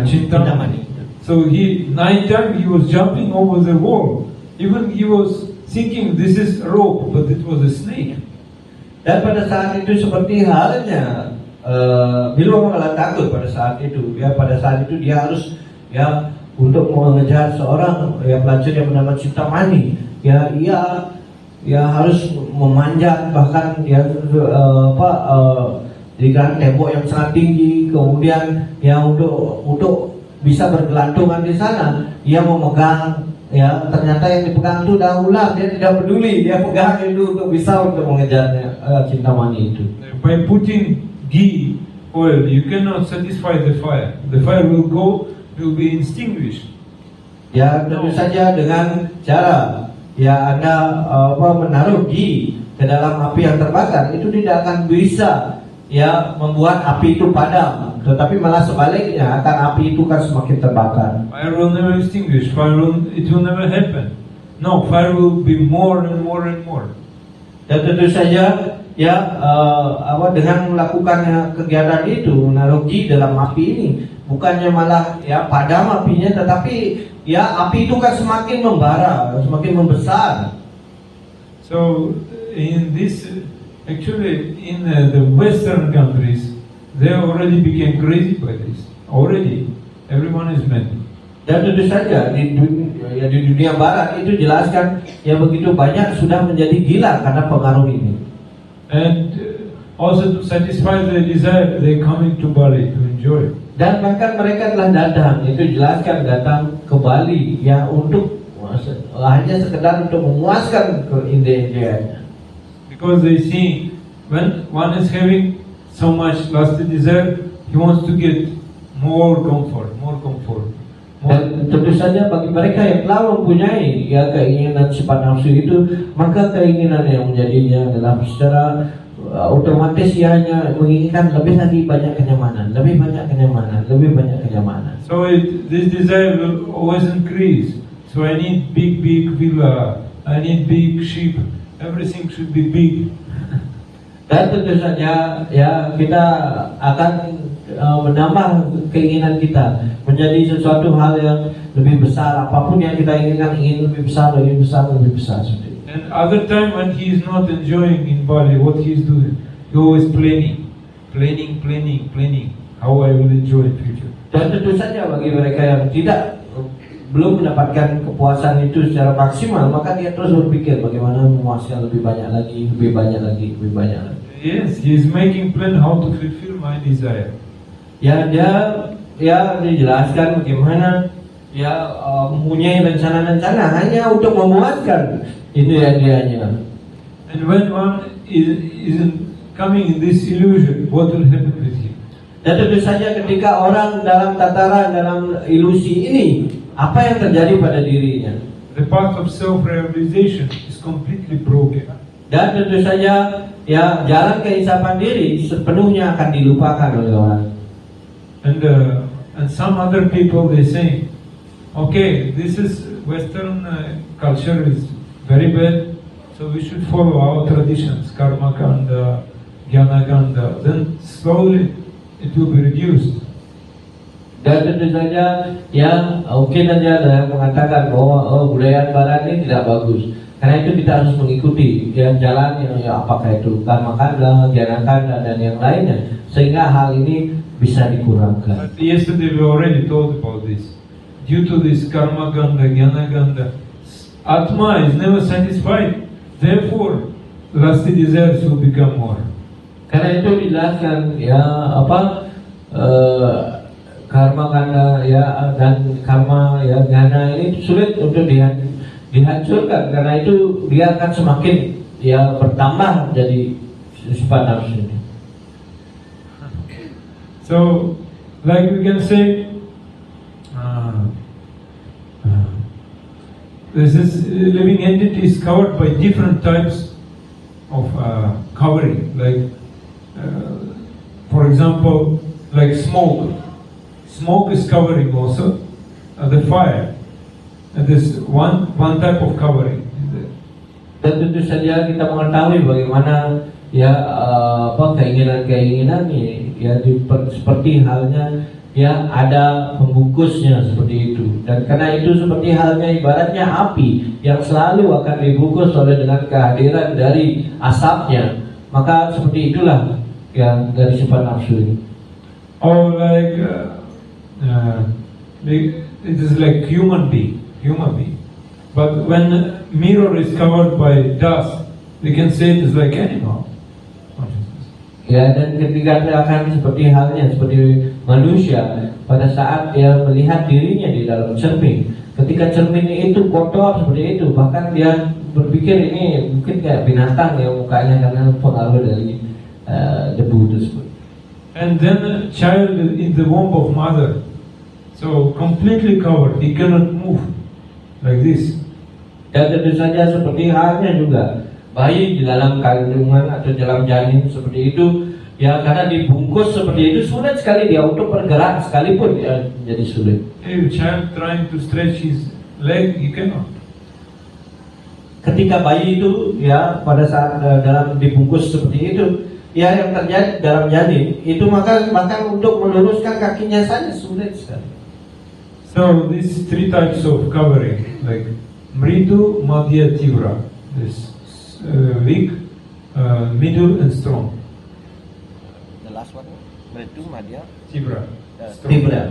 Speaker 1: Chintamani. So night time he was jumping over the wall. Even he was thinking this is a rope, but it was a snake.
Speaker 3: Dan pada saat itu seperti halnya Birramangala Thakur pada saat itu dia harus ya untuk mengejar seorang ya pelacur yang bernama Chintamani, ya ia harus memanjat bahkan ya di tembok yang sangat tinggi, kemudian ya untuk bisa bergelantungan di sana ia memegang ya ternyata yang dipegang itu dah ular, dia tidak peduli, dia pegang itu untuk bisa untuk mengejarnya Chintamani itu.
Speaker 1: By putting ghee oil, you cannot satisfy the fire. The fire will be extinguished.
Speaker 3: Ya tentu saja dengan cara ya Anda menaruh ghee ke dalam api yang terbakar itu tidak akan bisa ya membuat api itu padam, tetapi malah sebaliknya akan api itu kan semakin terbakar.
Speaker 1: Fire will never extinguish. It will never happen. No, fire will be more and more and more.
Speaker 3: Dan tentu saja ya dengan melakukan kegiatan itu menaruh Qi dalam api ini bukannya malah ya padam apinya, tetapi ya api itu kan semakin membara, semakin membesar.
Speaker 1: So in this, actually in the Western countries, they already became crazy by this. Already, everyone is mad.
Speaker 3: Dan tentu saja di dunia barat itu jelaskan ya begitu banyak sudah menjadi gila karena pengaruh ini.
Speaker 1: And also to satisfy their desire, they coming to Bali to enjoy.
Speaker 3: Dan bahkan mereka telah datang, itu jelaskan datang ke Bali ya untuk hanya sekedar untuk memuaskan keindahannya.
Speaker 1: Because they see when one is having so much lusty desire, he wants to get more comfort.
Speaker 3: Dan tentu saja bagi mereka yang telah mempunyai ya keinginan sifat nafsu itu, maka keinginan yang menjadinya dalam secara otomatis ia hanya menginginkan lebih lagi banyak kenyamanan, lebih banyak kenyamanan.
Speaker 1: So this desire will always increase. So I need big villa, I need big ship, everything should be big.
Speaker 3: Dan tentu saja ya kita akan menambah keinginan kita menjadi sesuatu hal yang lebih besar. Apapun yang kita inginkan, ingin lebih besar seperti itu.
Speaker 1: And other time when he is not enjoying in Bali, what he is doing, he always planning. How I will enjoy in future.
Speaker 3: Dan tentu saja bagi mereka yang belum mendapatkan kepuasan itu secara maksimal, maka dia terus berpikir bagaimana memuaskan lebih banyak lagi.
Speaker 1: Yes, he is making plan how to fulfill my desire.
Speaker 3: Ya dia dijelaskan bagaimana ya mempunyai rencana-rencana hanya untuk memuaskan ideanya.
Speaker 1: And when one is coming in this illusion, what will happen with him?
Speaker 3: Dan tentu saja ketika orang dalam tataran, dalam ilusi ini, apa yang terjadi pada dirinya?
Speaker 1: The path of self-realization is completely broken.
Speaker 3: Dan tentu saja ya jalan keinsapan diri sepenuhnya akan dilupakan oleh orang.
Speaker 1: And some other people, they say, okay, this is Western culture is very bad, so we should follow our traditions, karma kanda, jnana kanda. Then slowly it will be reduced.
Speaker 3: Dan tentu saja ya mungkin saja ada yang mengatakan bahwa budaya barat ini tidak bagus. Karena itu kita harus mengikuti jalan yang apakah itu karma kanda, jnana kanda dan yang lainnya, sehingga hal ini bisa dikurangkan.
Speaker 1: But yesterday we already talked about this. Due to this karma kanda, jnana kanda, Atma is never satisfied. Therefore, lusty desires will become more.
Speaker 3: Karena itu dijelaskan ya karma kanda ya dan karma ya jnana ini sulit untuk dihancurkan, karena itu dia akan semakin ya bertambah jadi sifat nafsu ini.
Speaker 1: So, like we can say, this is living entity is covered by different types of covering. Like, for example, like smoke. Smoke is covering also the fire. And there's one type of covering.
Speaker 3: Dan tentu saja kita mengetahui bagaimana ya keinginan ya seperti halnya ya ada pembungkusnya seperti itu. Dan karena itu seperti halnya ibaratnya api yang selalu akan dibungkus oleh dengan kehadiran dari asapnya. Maka seperti itulah yang dari sifat nafsu ini.
Speaker 1: Or like it is like human being. But when mirror is covered by dust, we can say it is like animal.
Speaker 3: Ya, dan ketika akan seperti halnya seperti manusia pada saat dia melihat dirinya di dalam cermin. Ketika cermin itu kotor seperti itu, bahkan dia berpikir ini mungkin kayak binatang yang mukanya karena pengaruh dari debu tersebut.
Speaker 1: And then a child in the womb of mother, so completely covered, he cannot move like this.
Speaker 3: Dan tentu saja seperti halnya juga bayi di dalam kandungan atau dalam janin seperti itu Ya karena dibungkus seperti itu sulit sekali dia untuk bergerak sekalipun ya jadi sulit.
Speaker 1: A child trying to stretch his leg, he cannot.
Speaker 3: Ketika bayi itu ya pada saat dalam dibungkus seperti itu, ya yang terjadi dalam janin itu maka bahkan untuk meluruskan kakinya saja sulit sekali.
Speaker 1: So these three types of covering, like mridu, madhya, tivra, this weak, middle, and strong.
Speaker 4: The last one, Mridu, Madhya,
Speaker 1: Tivra. Strong.
Speaker 3: Tibra.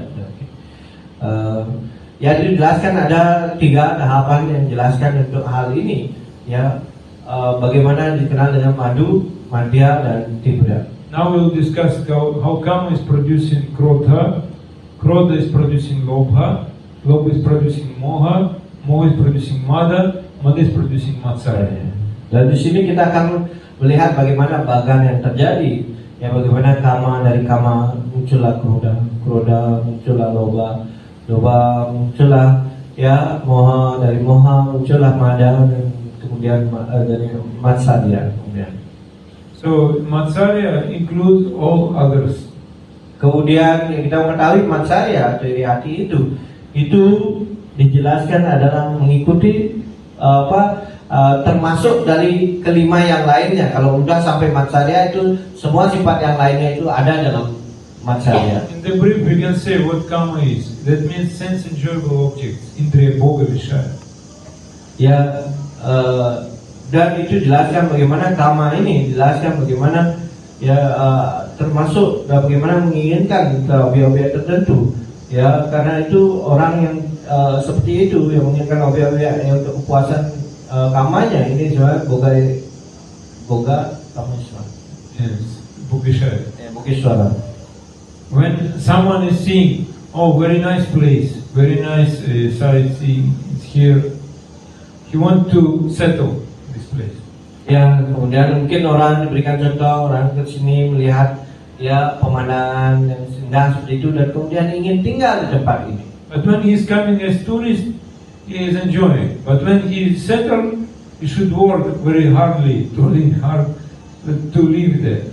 Speaker 3: Ya dijelaskan ada 3 tahapan yang dijelaskan untuk hal ini ya bagaimana dikenal dengan madu, madhya dan tibra.
Speaker 1: Now we'll discuss how Kama is producing Krodha, Krodha is producing Lobha, Lobha is producing Moha, Moha is producing Mada, Mada is producing Matsarya.
Speaker 3: Dan di sini kita akan melihat bagaimana bagan yang terjadi, ya bagaimana kama dari kama muncullah Krodha, Krodha muncullah Lobha, Lobha muncullah ya Moha, dari Moha muncullah Mada dan kemudian dari Matsarya kemudian.
Speaker 1: So Matsarya includes all others.
Speaker 3: Kemudian yang kita mengetahui Matsarya dari hati itu dijelaskan adalah mengikuti termasuk dari kelima yang lainnya. Kalau udah sampai Matsarya itu semua sifat yang lainnya itu ada dalam Matsarya.
Speaker 1: In the brief we can say what Kama is. That means sense enjoyable objects, Indriya Bhoga Vishaya.
Speaker 3: Ya dan itu jelaskan bagaimana kama ini, jelaskan bagaimana ya termasuk bagaimana menginginkan ke objek-objek tertentu ya karena itu orang yang seperti itu yang menginginkan objek-objek yang untuk kepuasan kamanya ini sebenarnya boga kameswara.
Speaker 1: Yes, Bhogeshaya.
Speaker 3: Bhogeshwara.
Speaker 1: When someone is seeing, oh, very nice place, very nice sightseeing, it's here, he wants to settle this place.
Speaker 3: Ya, kemudian mungkin orang diberikan contoh, orang ke sini melihat ya pemandangan yang indah seperti itu dan kemudian ingin tinggal di tempat ini.
Speaker 1: But when he is coming as tourist, he is enjoying. But when he is settled, he should work very hardly, toiling hard to live there.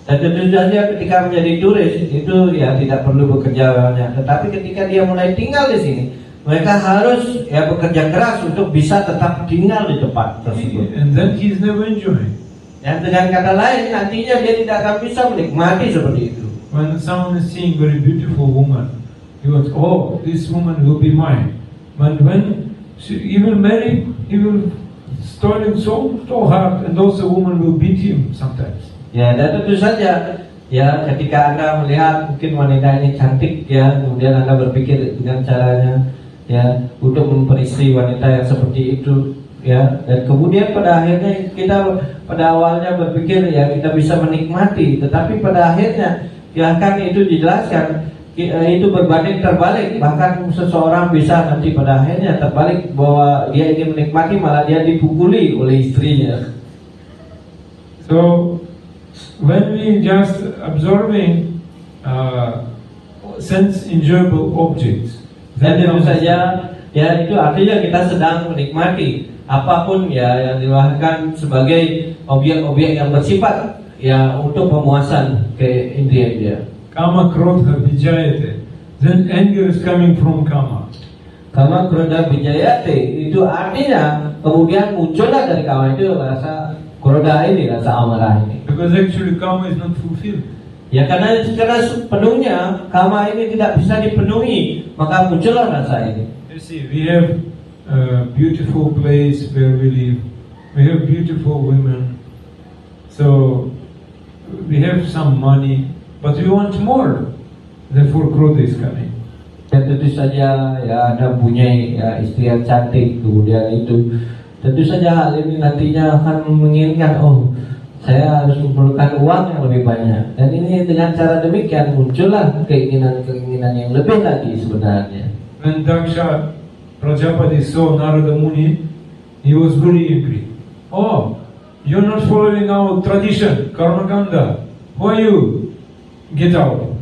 Speaker 3: Dan tentu saja ketika menjadi turis itu ya tidak perlu bekerja banyak, tetapi ketika dia mulai tinggal di sini, mereka harus ya bekerja keras untuk bisa tetap tinggal di tempat tersebut.
Speaker 1: And then he is never enjoying.
Speaker 3: Dan dengan kata lain, nantinya dia tidak akan bisa menikmati seperti itu.
Speaker 1: When someone is seeing very beautiful woman, he wants, oh, this woman will be mine. But when he will marry, he will toil so hard, and also woman will beat him sometimes.
Speaker 3: Ya, dan tentu saja ya ketika Anda melihat mungkin wanita ini cantik ya, kemudian Anda berpikir dengan caranya ya untuk memperistri wanita yang seperti itu ya, dan kemudian pada akhirnya kita pada awalnya berpikir ya kita bisa menikmati, tetapi pada akhirnya ya kan itu dijelaskan itu berbanding terbalik, bahkan seseorang bisa nanti pada akhirnya terbalik bahwa dia ingin menikmati malah dia dipukuli oleh istrinya.
Speaker 1: So when we just observing sense enjoyable objects,
Speaker 3: Dan tentu saja ya itu artinya kita sedang menikmati apapun ya yang dilahirkan sebagai objek-objek yang bersifat ya untuk pemuasan ke indria.
Speaker 1: Kama Krodha Vijayate, then anger is coming from Kama.
Speaker 3: Kama Krodha Vijayate itu artinya kemudian muncullah dari kama itu rasa Krodha ini, rasa amarah ini.
Speaker 1: Because actually Kama is not fulfilled.
Speaker 3: Ya karena penuhnya kama ini tidak bisa dipenuhi, maka muncullah rasa ini.
Speaker 1: You see, we have a beautiful place where we live. We have beautiful women. So we have some money, but we want more. Therefore, Krodha is coming.
Speaker 3: Dan tentu saja ya Anda punya ya, istri yang cantik, kemudian itu tentu saja hal ini nantinya akan menginginkan, oh saya harus mengumpulkan uang yang lebih banyak. Dan ini dengan cara demikian muncullah keinginan-keinginan yang lebih lagi sebenarnya.
Speaker 1: When Daksha Prajapati saw Narada Muni, he was very angry. Oh, you're not following our tradition, Karmakanda. Why you get out?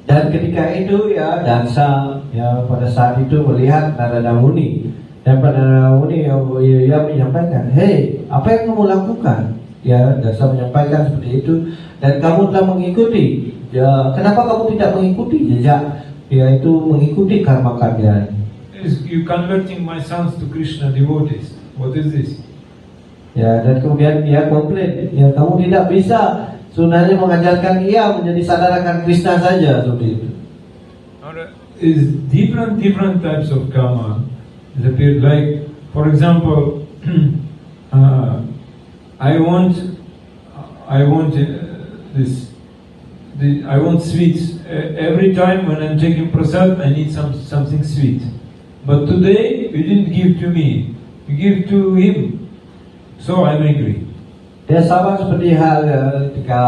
Speaker 3: Dan ketika itu ya Daksa ya pada saat itu melihat Narada Muni, dan pada Narada Muni ya menyampaikan, hey, apa yang kamu lakukan? ya, dan saya menyampaikan seperti itu, dan kamu telah mengikuti, ya, kenapa kamu tidak mengikuti jejak, yaitu mengikuti karma karya?
Speaker 1: Is you converting my sons to Krishna devotees. What is this?
Speaker 3: Ya, dan kemudian dia komplain, ya kamu tidak bisa sebenarnya mengajarkan ia menjadi sadarakan Krishna saja seperti itu.
Speaker 1: Is different types of karma that appear, like, for example, I want I want sweets. Every time when I'm taking prasad, I need something sweet. But today you didn't give to me, you give to him. So I'm angry.
Speaker 3: Ya sama seperti hal ketika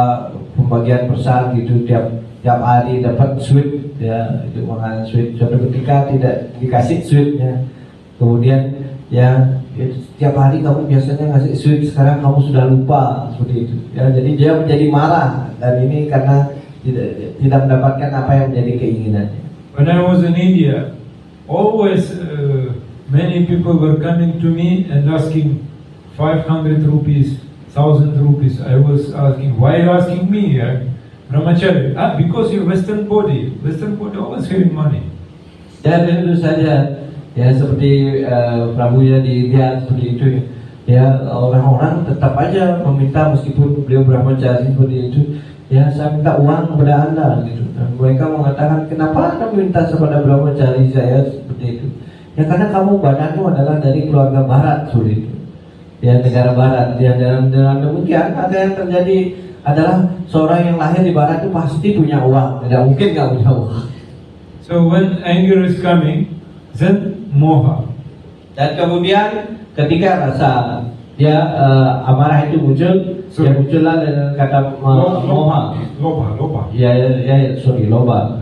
Speaker 3: pembagian prasad gitu, tiap hari dapat sweet, ya itu makan sweet. Suatu ketika tidak dikasih sweetnya, kemudian ya setiap hari kamu biasanya ngasih sweet, sekarang kamu sudah lupa seperti itu. Ya jadi dia menjadi marah, dan ini karena tidak mendapatkan apa yang menjadi keinginannya.
Speaker 1: When I was in India, always many people were coming to me and asking 500 rupees, 1,000 rupees. I was asking, why are you asking me? Brahmachari, because you're Western body always having money.
Speaker 3: Dan tentu saja, ya seperti Prabunya di India seperti itu, ya orang-orang tetap aja meminta meskipun beliau brahmachari seperti itu. Ya saya minta uang kepada anda gitu, dan mereka mengatakan kenapa anda minta kepada brahmachari saya seperti itu? Ya karena kamu badanmu adalah dari keluarga barat seperti itu. Ya negara barat, ya dalam demikian ada yang terjadi adalah seorang yang lahir di barat itu pasti punya uang, tidak mungkin nggak punya uang.
Speaker 1: So when anger is coming, then moha.
Speaker 3: Dan kemudian ketika rasa dia amarah itu muncul, dia muncullah dengan kata moha.
Speaker 1: Loba.
Speaker 3: Sorry, loba.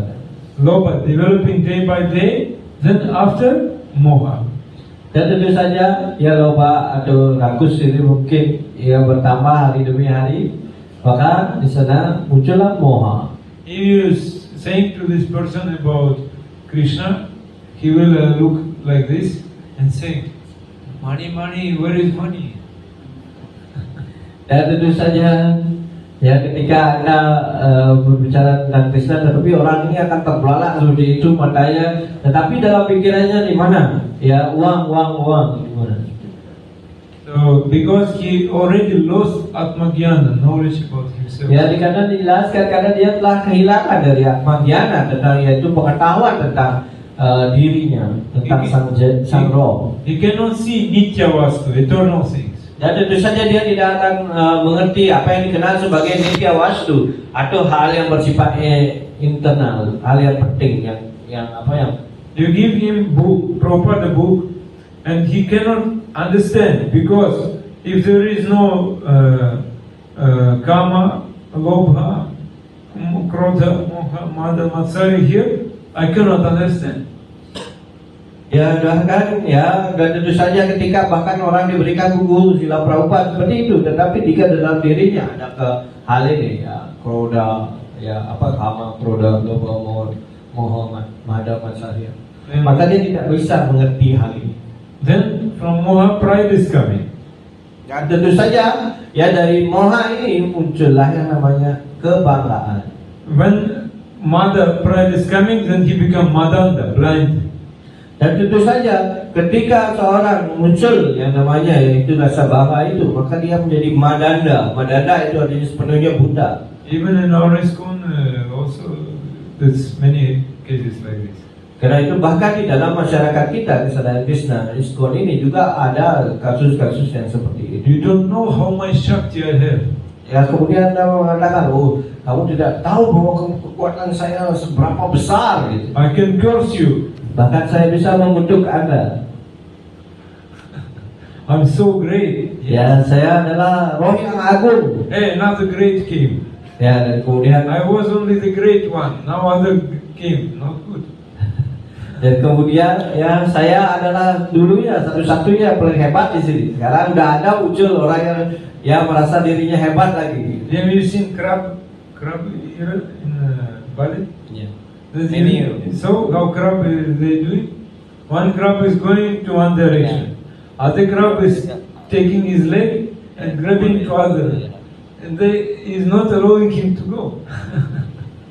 Speaker 1: Loba developing day by day, then after moha.
Speaker 3: Dan tentu saja ya loba atau rakus itu mungkin ya bertambah hari demi hari, maka di sana muncullah moha.
Speaker 1: If you saying to this person about Krishna, he will look like this and say, money, where is money?
Speaker 3: Dan tentu saja ya ketika anda berbicara tentang Krishna, tetapi orang ini akan terbelalak seperti itu matanya, tetapi dalam pikirannya di mana? Ya uang di mana?
Speaker 1: So because he already lost Atma Jnana, knowledge about himself.
Speaker 3: Ya karena dijelaskan karena dia telah kehilangan dari Atma Jnana, tentang yaitu pengetahuan tentang dirinya, tentang sang roh.
Speaker 1: He cannot see Nitya Vastu, eternal things.
Speaker 3: Dan tentu saja dia tidak akan mengerti apa yang dikenal sebagai nitya wastu atau hal yang bersifat internal, hal yang penting yang
Speaker 1: You give him book, proper the book, and he cannot understand, because if there is no kama, lobha, krodha, moha, mada, matsari here, I cannot understand.
Speaker 3: Ya bahkan ya, dan tentu saja ketika bahkan orang diberikan buku sila Prabhupada seperti itu, tetapi jika dalam dirinya ada ke hal ini ya krodha, ya kama, krodha, lobha, moha, mada, matsari, maka dia tidak bisa mengerti hal ini.
Speaker 1: Then from moha pride is coming.
Speaker 3: Dan tentu saja ya dari moha ini muncullah yang namanya kebanggaan.
Speaker 1: When mada pride is coming, then he become madanda, blind.
Speaker 3: Dan tentu saja ketika seorang muncul yang namanya yaitu rasa bangga itu, maka dia menjadi madanda. Madanda itu artinya sepenuhnya buta.
Speaker 1: Even in our ISKCON also there's many cases like this.
Speaker 3: Karena itu bahkan di dalam masyarakat kita kesadaran Krishna ISKCON ini juga ada kasus-kasus yang seperti itu.
Speaker 1: You don't know how much Shakti I have.
Speaker 3: Ya kemudian Anda mengatakan, oh kamu tidak tahu bahwa kekuatan saya seberapa besar gitu.
Speaker 1: I can curse you.
Speaker 3: Bahkan saya bisa mengutuk Anda.
Speaker 1: I'm so great.
Speaker 3: Ya saya adalah roh yang agung.
Speaker 1: Hey, now the great came.
Speaker 3: Ya dan kemudian
Speaker 1: I was only the great one. Now other came. Not good.
Speaker 3: Dan kemudian ya saya adalah dulunya satu-satunya paling hebat di sini. Sekarang udah ada muncul orang yang merasa dirinya hebat lagi.
Speaker 1: Have you seen crab here in Bali?
Speaker 3: Yeah.
Speaker 1: So how crab they do it? One crab is going to one direction. Other crab is taking his leg and grabbing father. And he is not allowing him to go.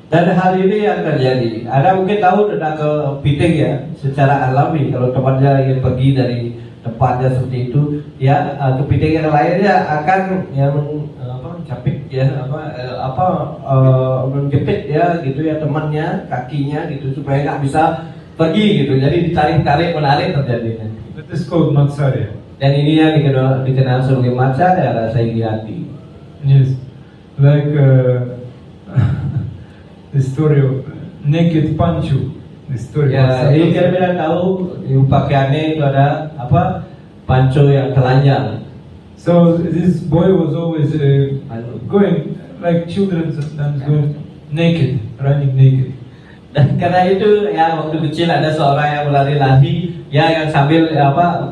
Speaker 3: Dan hal ini yang terjadi. Anda mungkin tahu tentang ke piting ya, secara alami kalau temannya ingin pergi dari tempatnya seperti itu, ya kepiting yang lainnya akan capit ya menjepit ya gitu ya temannya kakinya gitu supaya nggak bisa pergi gitu. Jadi ditarik-tarik menarik terjadi.
Speaker 1: That is called matsarya.
Speaker 3: Dan ini yang dikenal sebagai matsarya, rasa iri hati.
Speaker 1: Yes, like the story of naked Panchu. The story
Speaker 3: Ya,
Speaker 1: of
Speaker 3: ini kalian tahu di pakaiannya itu ada apa? Panco yang telanjang.
Speaker 1: So this boy was always going like children sometimes going naked, running naked.
Speaker 3: Dan karena itu ya waktu kecil ada seorang yang berlari-lari ya yang sambil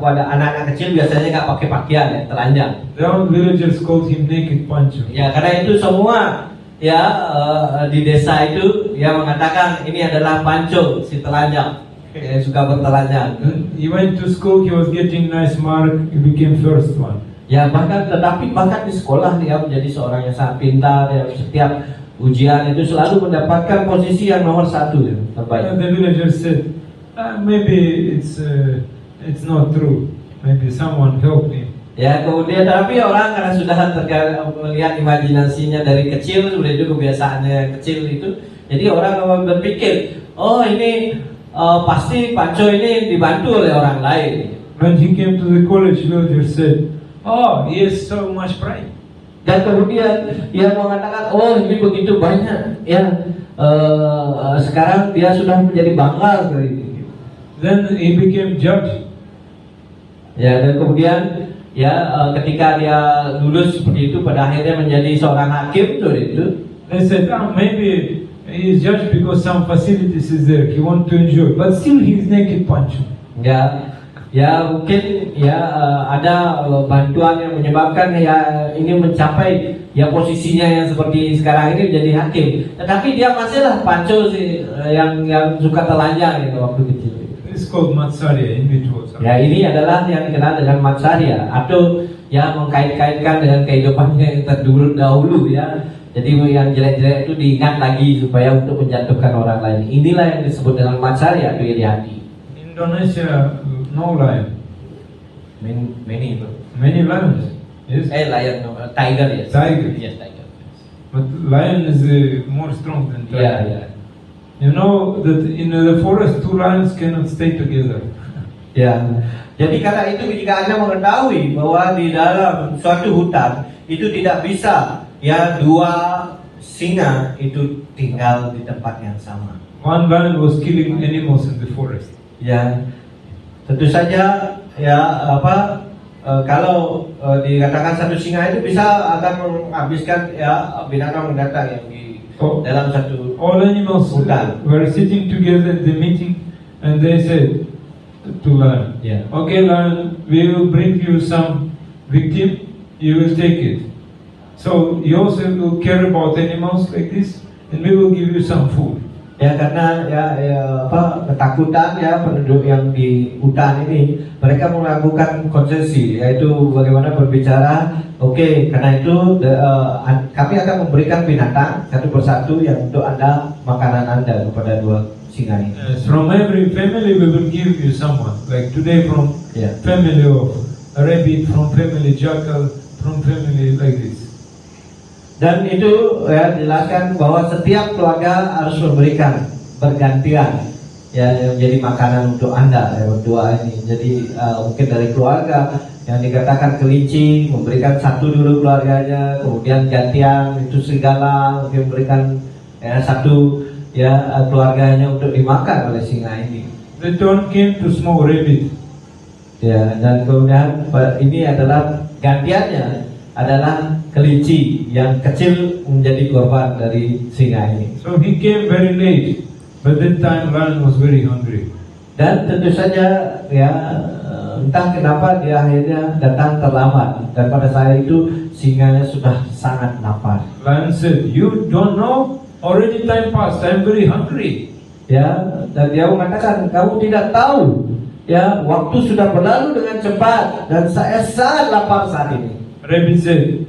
Speaker 3: pada anak-anak kecil biasanya nggak pakai pakaian ya telanjang.
Speaker 1: The old villagers called him naked Pancho.
Speaker 3: Ya karena itu semua ya di desa itu yang mengatakan ini adalah Panco si telanjang yang suka bertelanjang.
Speaker 1: He went to school, he was getting nice mark, he became first one.
Speaker 3: Ya bahkan di sekolah dia menjadi seorang yang sangat pintar ya, setiap ujian itu selalu mendapatkan posisi yang nomor 1 ya, terbaik.
Speaker 1: And the villagers said, maybe it's not true. Maybe someone helped him.
Speaker 3: Ya kemudian tapi orang karena sudah melihat imajinasinya dari kecil, sudah itu kebiasaannya kecil itu, jadi orang berpikir, oh ini pasti Panco ini dibantu oleh orang lain.
Speaker 1: When he came to the college, villagers said, oh, he has so much pride.
Speaker 3: Dan kemudian dia mengatakan, oh ini begitu banyak ya, sekarang dia sudah menjadi bangga dari itu.
Speaker 1: Then he became judge.
Speaker 3: Ya dan kemudian ya ketika dia lulus seperti itu pada akhirnya menjadi seorang hakim seperti itu.
Speaker 1: They said, maybe he is judge because some facilities is there. He want to enjoy, but still he is naked Pancho.
Speaker 3: Ya mungkin ya ada bantuan yang menyebabkan ya ini mencapai ya posisinya yang seperti sekarang ini menjadi hakim. Tetapi dia masihlah Panco sih yang suka telanjang itu waktu kecil.
Speaker 1: It's called matsarya, individual.
Speaker 3: Ya ini adalah yang dikenal dengan matsarya atau yang mengkait-kaitkan dengan kehidupannya yang terdahulu ya. Jadi yang jelek-jelek itu diingat lagi supaya untuk menjatuhkan orang lain. Inilah yang disebut dengan matsarya atau iri hati.
Speaker 1: Indonesia, no lion. Many lions. Yes.
Speaker 3: Lion, tiger yes.
Speaker 1: Tiger.
Speaker 3: Yes, tiger.
Speaker 1: But lion is more strong than tiger.
Speaker 3: Yeah.
Speaker 1: You know that in the forest 2 lions cannot stay together.
Speaker 3: Ya. Jadi karena itu jika Anda mengetahui bahwa di dalam suatu hutan itu tidak bisa ya 2 singa itu tinggal di tempat yang sama.
Speaker 1: One lion was killing animals in the forest.
Speaker 3: Ya. Tentu saja ya kalau dikatakan satu singa itu bisa akan menghabiskan ya binatang-binatang yang di dalam satu
Speaker 1: all animals
Speaker 3: hutan.
Speaker 1: were sitting together at the meeting and they said to lion, okay lion, we will bring you some victim, you will take it. So you also will care about animals like this and we will give you some food.
Speaker 3: Ya karena ketakutan ya penduduk yang di hutan ini mereka melakukan konsesi yaitu bagaimana berbicara karena itu kami akan memberikan binatang satu persatu yang untuk Anda makanan Anda kepada 2 singa ini.
Speaker 1: From every family we will give you someone, like today from family of rabbit, from family jackal, from family like this.
Speaker 3: Dan itu ya jelaskan bahwa setiap keluarga harus memberikan bergantian ya menjadi makanan untuk Anda ya berdua ini. Jadi mungkin dari keluarga yang dikatakan kelinci memberikan satu dulu keluarganya, kemudian gantian itu serigala mungkin memberikan satu ya keluarganya untuk dimakan oleh singa ini.
Speaker 1: The turn came to small rabbit.
Speaker 3: Ya dan kemudian ini adalah gantiannya adalah kelinci yang kecil menjadi korban dari singa ini.
Speaker 1: So he came very late, but that time lion was very hungry.
Speaker 3: Dan tentu saja ya entah kenapa dia akhirnya datang terlambat dan pada saat itu singanya sudah sangat lapar.
Speaker 1: Lion said, "You don't know? Already time passed. I'm very hungry."
Speaker 3: Ya dan dia mengatakan kamu tidak tahu ya waktu sudah berlalu dengan cepat dan saya sangat lapar saat ini.
Speaker 1: Rabbi said,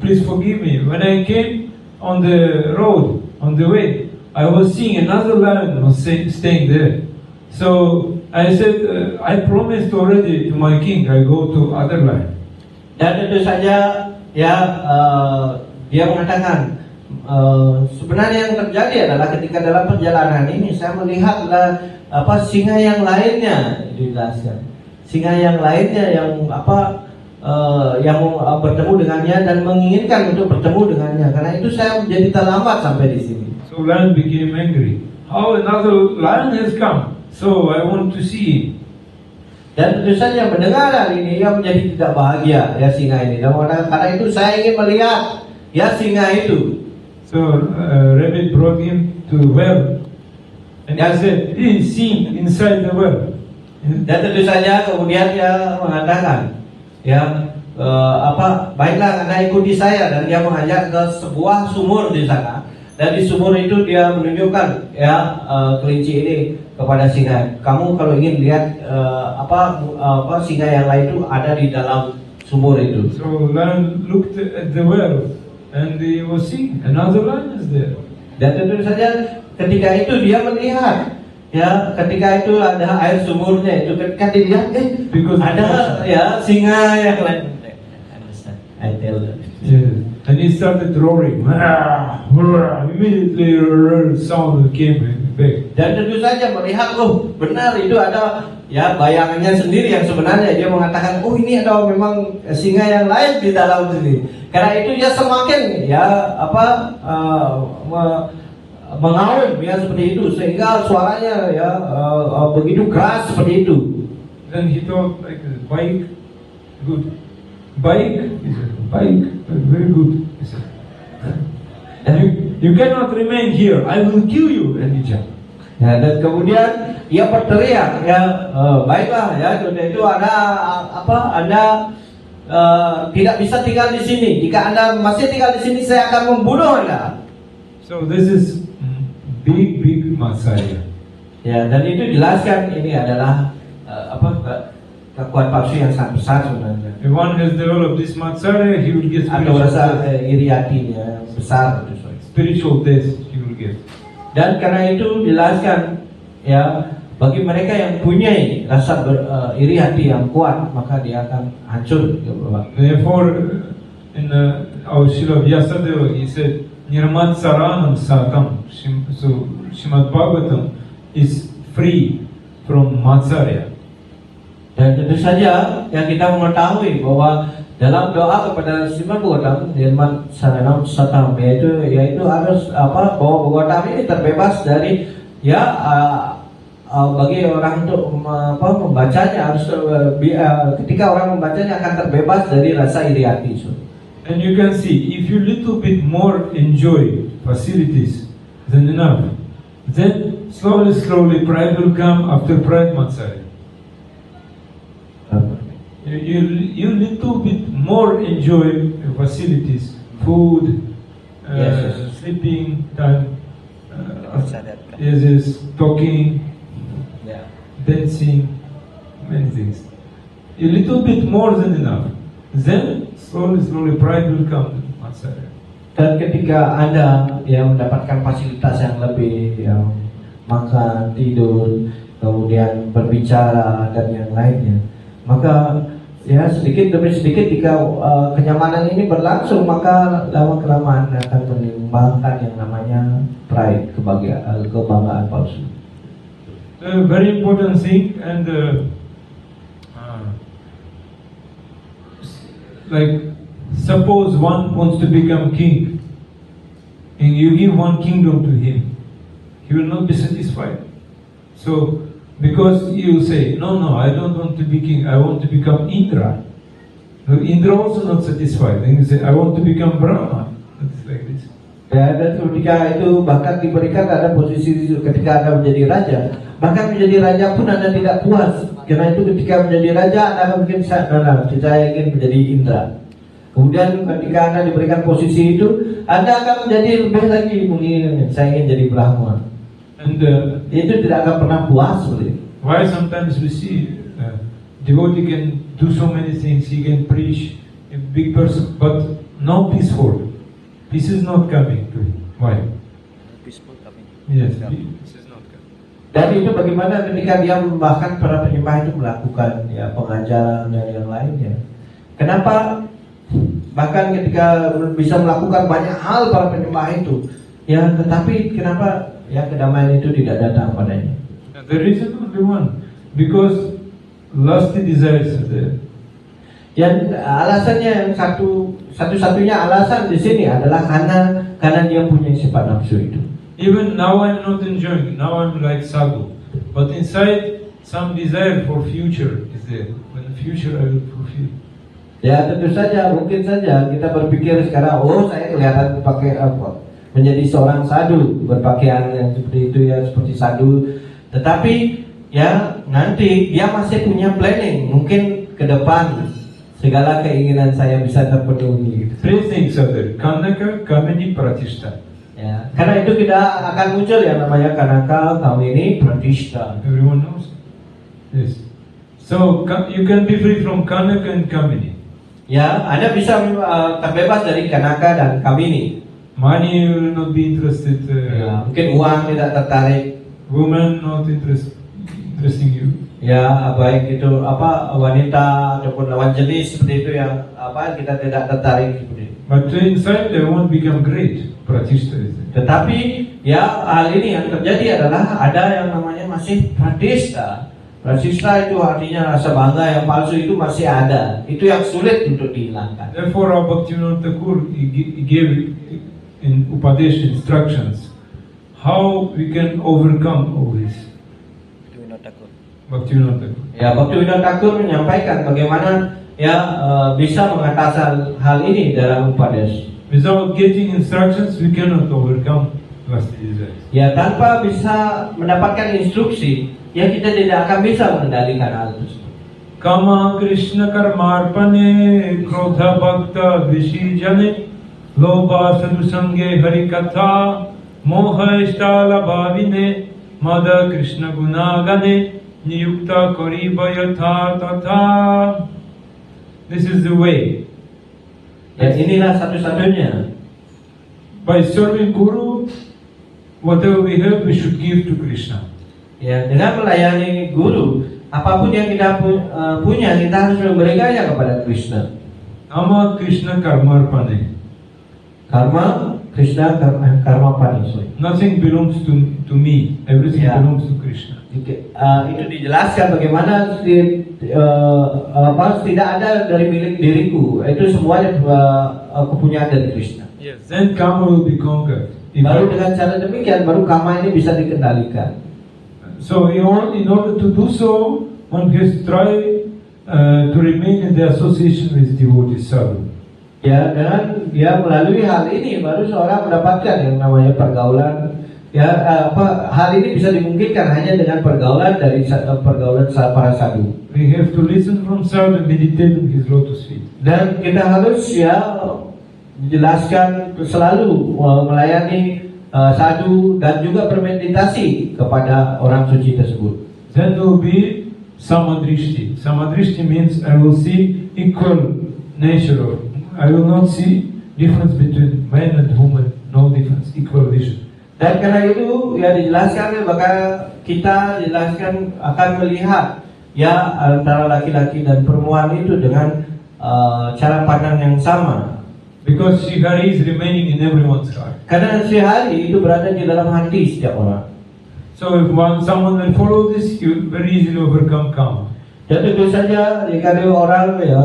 Speaker 1: please forgive me. When I came on the road, on the way, I was seeing another lion was staying there. So I said, I promised already to my king, I go to other lion.
Speaker 3: Dan tentu saja ya dia mengatakan sebenarnya yang terjadi adalah ketika dalam perjalanan ini saya melihatlah singa yang lainnya, dijelaskan. Singa yang lainnya yang bertemu dengannya dan menginginkan untuk bertemu dengannya. Karena itu saya menjadi terlambat sampai di sini.
Speaker 1: So lion became angry. How another lion has come? So I want to see him.
Speaker 3: Dan tentu saja mendengar hal ini ia menjadi tidak bahagia ya singa ini. Dan karena itu saya ingin melihat ya singa itu.
Speaker 1: So Rabbi brought him to the well, and he said, "He's seen inside the well."
Speaker 3: Dan tentu saja kemudian dia mengatakan ya baiklah Anda ikuti saya, dan dia mengajak ke sebuah sumur di sana. Dan di sumur itu dia menunjukkan ya kelinci ini kepada singa. Kamu kalau ingin lihat singa yang lain itu ada di dalam sumur itu.
Speaker 1: So lion looked at the well, and he was seeing another lion is there.
Speaker 3: Dan tentu saja ketika itu dia melihat ya ketika itu ada air sumurnya itu, ketika dilihat ada ya singa yang lain. I tell you.
Speaker 1: Yeah. And he started roaring. Immediately sound came back.
Speaker 3: Dan tentu saja melihat benar itu ada ya bayangannya sendiri yang sebenarnya. Dia mengatakan ini ada memang singa yang lain di dalam sini. Karena itu dia semakin ya mengaum ya seperti itu, sehingga suaranya ya begitu keras seperti itu.
Speaker 1: Then he thought like bike, good. Bike, he said, bike, very good. He said, you cannot remain here. I will kill you. And he jumped.
Speaker 3: Ya, dan kemudian ia berteriak ya baiklah ya itu ada Anda tidak bisa tinggal di sini. Jika Anda masih tinggal di sini, saya akan membunuh Anda.
Speaker 1: So this is big Matsarya.
Speaker 3: Ya, dan itu jelaskan ini adalah kekuatan palsu yang sangat besar sebenarnya.
Speaker 1: If one has developed this Matsarya, he will get
Speaker 3: Atau rasa iri hatinya besar itu.
Speaker 1: Spiritual death he will get.
Speaker 3: Dan karena itu jelaskan ya bagi mereka yang punya rasa iri hati yang kuat, maka dia akan hancur.
Speaker 1: Therefore, in our Srila Vyasadeva, he said, Nirmat Saranam Satam. So Srimad Bhagavatam is free from Matsarya.
Speaker 3: Dan tentu saja yang kita mengetahui bahwa dalam doa kepada Srimad Bhagavatam, Nirmat Saranam Satam, yaitu harus bahwa Bhagavatam ini terbebas dari bagi orang untuk membacanya harus ketika orang membacanya akan terbebas dari rasa iri hati.
Speaker 1: And you can see, if you little bit more enjoy facilities than enough, then slowly pride will come. After pride, Matsarya. You little bit more enjoy facilities, food, sleeping time, talking, dancing, many things. A little bit more than enough. Then slowly pride will come to Matsarya.
Speaker 3: Dan ketika Anda mendapatkan fasilitas yang lebih, makan, tidur, kemudian berbicara dan yang lainnya, maka ya sedikit demi sedikit jika kenyamanan ini berlangsung, maka lama kelamaan akan menimbulkan yang namanya pride, kebanggaan palsu.
Speaker 1: A very important thing, and like suppose one wants to become king, and you give one kingdom to him, he will not be satisfied. So because you say, no, I don't want to be king, I want to become Indra. No, Indra also not satisfied. Then you say, I want to become Brahma. It's like this.
Speaker 3: Ya, dan ketika itu bahkan diberikan ada posisi ketika Anda menjadi raja, bahkan menjadi raja pun Anda tidak puas. Karena itu ketika menjadi raja Anda akan mungkin saya ingin menjadi Indra. Kemudian ketika Anda diberikan posisi itu, Anda akan menjadi lebih lagi mungkin saya ingin jadi Brahma.
Speaker 1: And
Speaker 3: itu tidak akan pernah puas seperti itu.
Speaker 1: why sometimes we see devotee can do so many things. He can preach big person, but not peaceful. Peace is not coming to him. Why?
Speaker 4: Peaceful kami.
Speaker 1: Yes,
Speaker 4: Yeah.
Speaker 1: peace is not coming.
Speaker 3: Dan itu bagaimana ketika dia bahkan para penyembah itu melakukan ya pengajaran dan yang lainnya. Kenapa bahkan ketika bisa melakukan banyak hal para penyembah itu, ya tetapi kenapa ya kedamaian itu tidak datang padanya?
Speaker 1: And the reason only one, because lusty desires are there.
Speaker 3: Yang alasannya yang satu-satunya alasan di sini adalah karena dia punya sifat nafsu itu.
Speaker 1: Even now I'm not enjoying, now I'm like sadhu. But inside, some desire for future is there. When the future I will fulfill.
Speaker 3: Ya tentu saja, mungkin saja kita berpikir sekarang, oh saya kelihatan pakai apa, menjadi seorang sadhu, berpakaian yang seperti itu ya, seperti sadhu. Tetapi ya nanti dia masih punya planning, mungkin ke depan segala keinginan saya bisa terpenuhi.
Speaker 1: Three things are there: Kanaka, Kamini, Pratishta.
Speaker 3: Ya, karena itu tidak akan muncul yang namanya Kanaka, Kamini, Pratishta.
Speaker 1: Everyone knows. Yes. So you can be free from Kanaka and Kamini.
Speaker 3: Ya, Anda bisa terbebas dari Kanaka dan Kamini.
Speaker 1: Money you will not be interested.
Speaker 3: Ya, mungkin uang tidak tertarik.
Speaker 1: Women not interesting you.
Speaker 3: Ya, baik itu apa wanita ataupun lawan jenis seperti itu yang apa kita tidak tertarik seperti itu.
Speaker 1: But inside they won't become great. Pratishta is there.
Speaker 3: Tetapi ya hal ini yang terjadi adalah ada yang namanya masih pratishta. Pratishta itu artinya rasa bangga yang palsu itu masih ada. Itu yang sulit untuk dihilangkan.
Speaker 1: Therefore, our Bhaktivinoda Thakur he gave in Upadesh instructions how we can overcome all this.
Speaker 4: Bhaktivinoda Thakur.
Speaker 1: Bhaktivinoda Thakur.
Speaker 3: Ya, Bhaktivinoda Thakur menyampaikan bagaimana ya bisa mengatasi hal ini dalam Upadesh.
Speaker 1: Without getting instructions, we cannot overcome lusty desires.
Speaker 3: Ya, tanpa bisa mendapatkan instruksi, ya kita tidak akan bisa mengendalikan hal tersebut.
Speaker 1: Kama Krishna karmarpane, krodha bhakta vishijane, lobha sadhusange harikatha, moha ishtala bhavine, mada Krishna gunagane, niyukta koriba yatha tatha. This is the way.
Speaker 3: Dan inilah satu-satunya.
Speaker 1: By serving Guru, whatever we have, we should give to Krishna.
Speaker 3: Ya, dengan melayani guru, apapun yang kita punya, kita harus memberikannya kepada Krishna.
Speaker 1: Nama Krishna karmarpane.
Speaker 3: Karma, Krishna, karma pani.
Speaker 1: Nothing belongs to me. Everything
Speaker 3: Yeah.
Speaker 1: belongs to Krishna.
Speaker 3: Itu dijelaskan bagaimana tidak ada dari milik diriku. Itu semuanya kepunyaan dari Krishna.
Speaker 1: Yes. Then karma will be conquered.
Speaker 3: Baru dengan cara demikian, baru karma ini bisa dikendalikan.
Speaker 1: So in order to do so, one has to try to remain in the association with devotees sadhu.
Speaker 3: Ya, dengan dia melalui hal ini baru seorang mendapatkan yang namanya pergaulan. Ya, hal ini bisa dimungkinkan hanya dengan pergaulan dari pergaulan para sadhu.
Speaker 1: We have to listen from sadhu and meditate on his lotus feet.
Speaker 3: Dan kita harus ya dijelaskan selalu melayani sadhu dan juga bermeditasi kepada orang suci tersebut.
Speaker 1: Then there will be samadrishti. Samadrishti means I will see equal nature. I will not see difference between man and woman. No difference, equal vision.
Speaker 3: Dan karena itu ya dijelaskan maka kita dijelaskan akan melihat ya antara laki-laki dan perempuan itu dengan cara pandang yang sama.
Speaker 1: Because Srihari is remaining in everyone's heart.
Speaker 3: Karena Srihari itu berada di dalam hati setiap orang.
Speaker 1: So if someone will follow this, he will very easily overcome karma.
Speaker 3: Dan tentu saja jika ada orang ya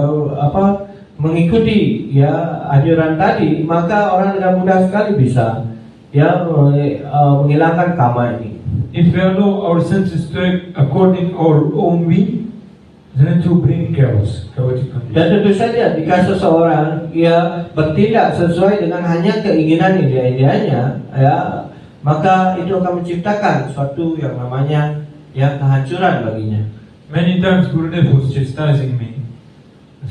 Speaker 3: mengikuti ya anjuran tadi, maka orang dengan mudah sekali bisa ya menghilangkan karma ini.
Speaker 1: If we allow our senses to act according our own will, then it will bring chaos, chaotic condition.
Speaker 3: Dan tentu saja jika seseorang ya bertindak sesuai dengan hanya keinginan dia-dianya, ya maka itu akan menciptakan suatu yang namanya ya kehancuran baginya.
Speaker 1: Many times Gurudev was chastising me.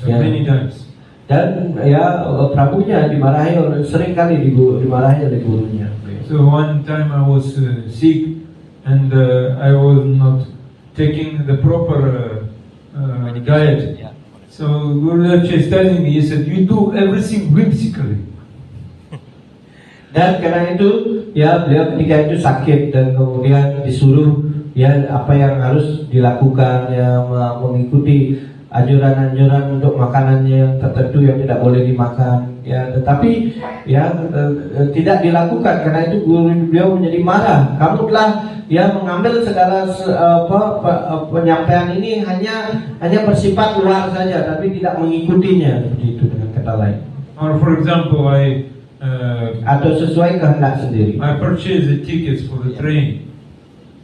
Speaker 1: So
Speaker 3: Yeah.
Speaker 1: many times.
Speaker 3: Dan ya prabunya dimarahi sering kali dimarahi oleh gurunya.
Speaker 1: So one time I was sick and I was not taking the proper diet.
Speaker 4: Yeah.
Speaker 1: So Gurudev chastising me, he said, you do everything whimsically.
Speaker 3: Dan karena itu ya beliau ketika itu sakit dan kemudian disuruh ya apa yang harus dilakukan, ya mengikuti anjuran-anjuran untuk makanannya tertentu yang tidak boleh dimakan, ya tetapi ya tidak dilakukan. Karena itu guru beliau menjadi marah. Kamu telah ya mengambil segala penyampaian ini hanya bersifat luar saja, tapi tidak mengikutinya, seperti itu dengan kata lain.
Speaker 1: Or for example,
Speaker 3: Atau sesuai kehendak sendiri.
Speaker 1: I purchased the tickets for the train,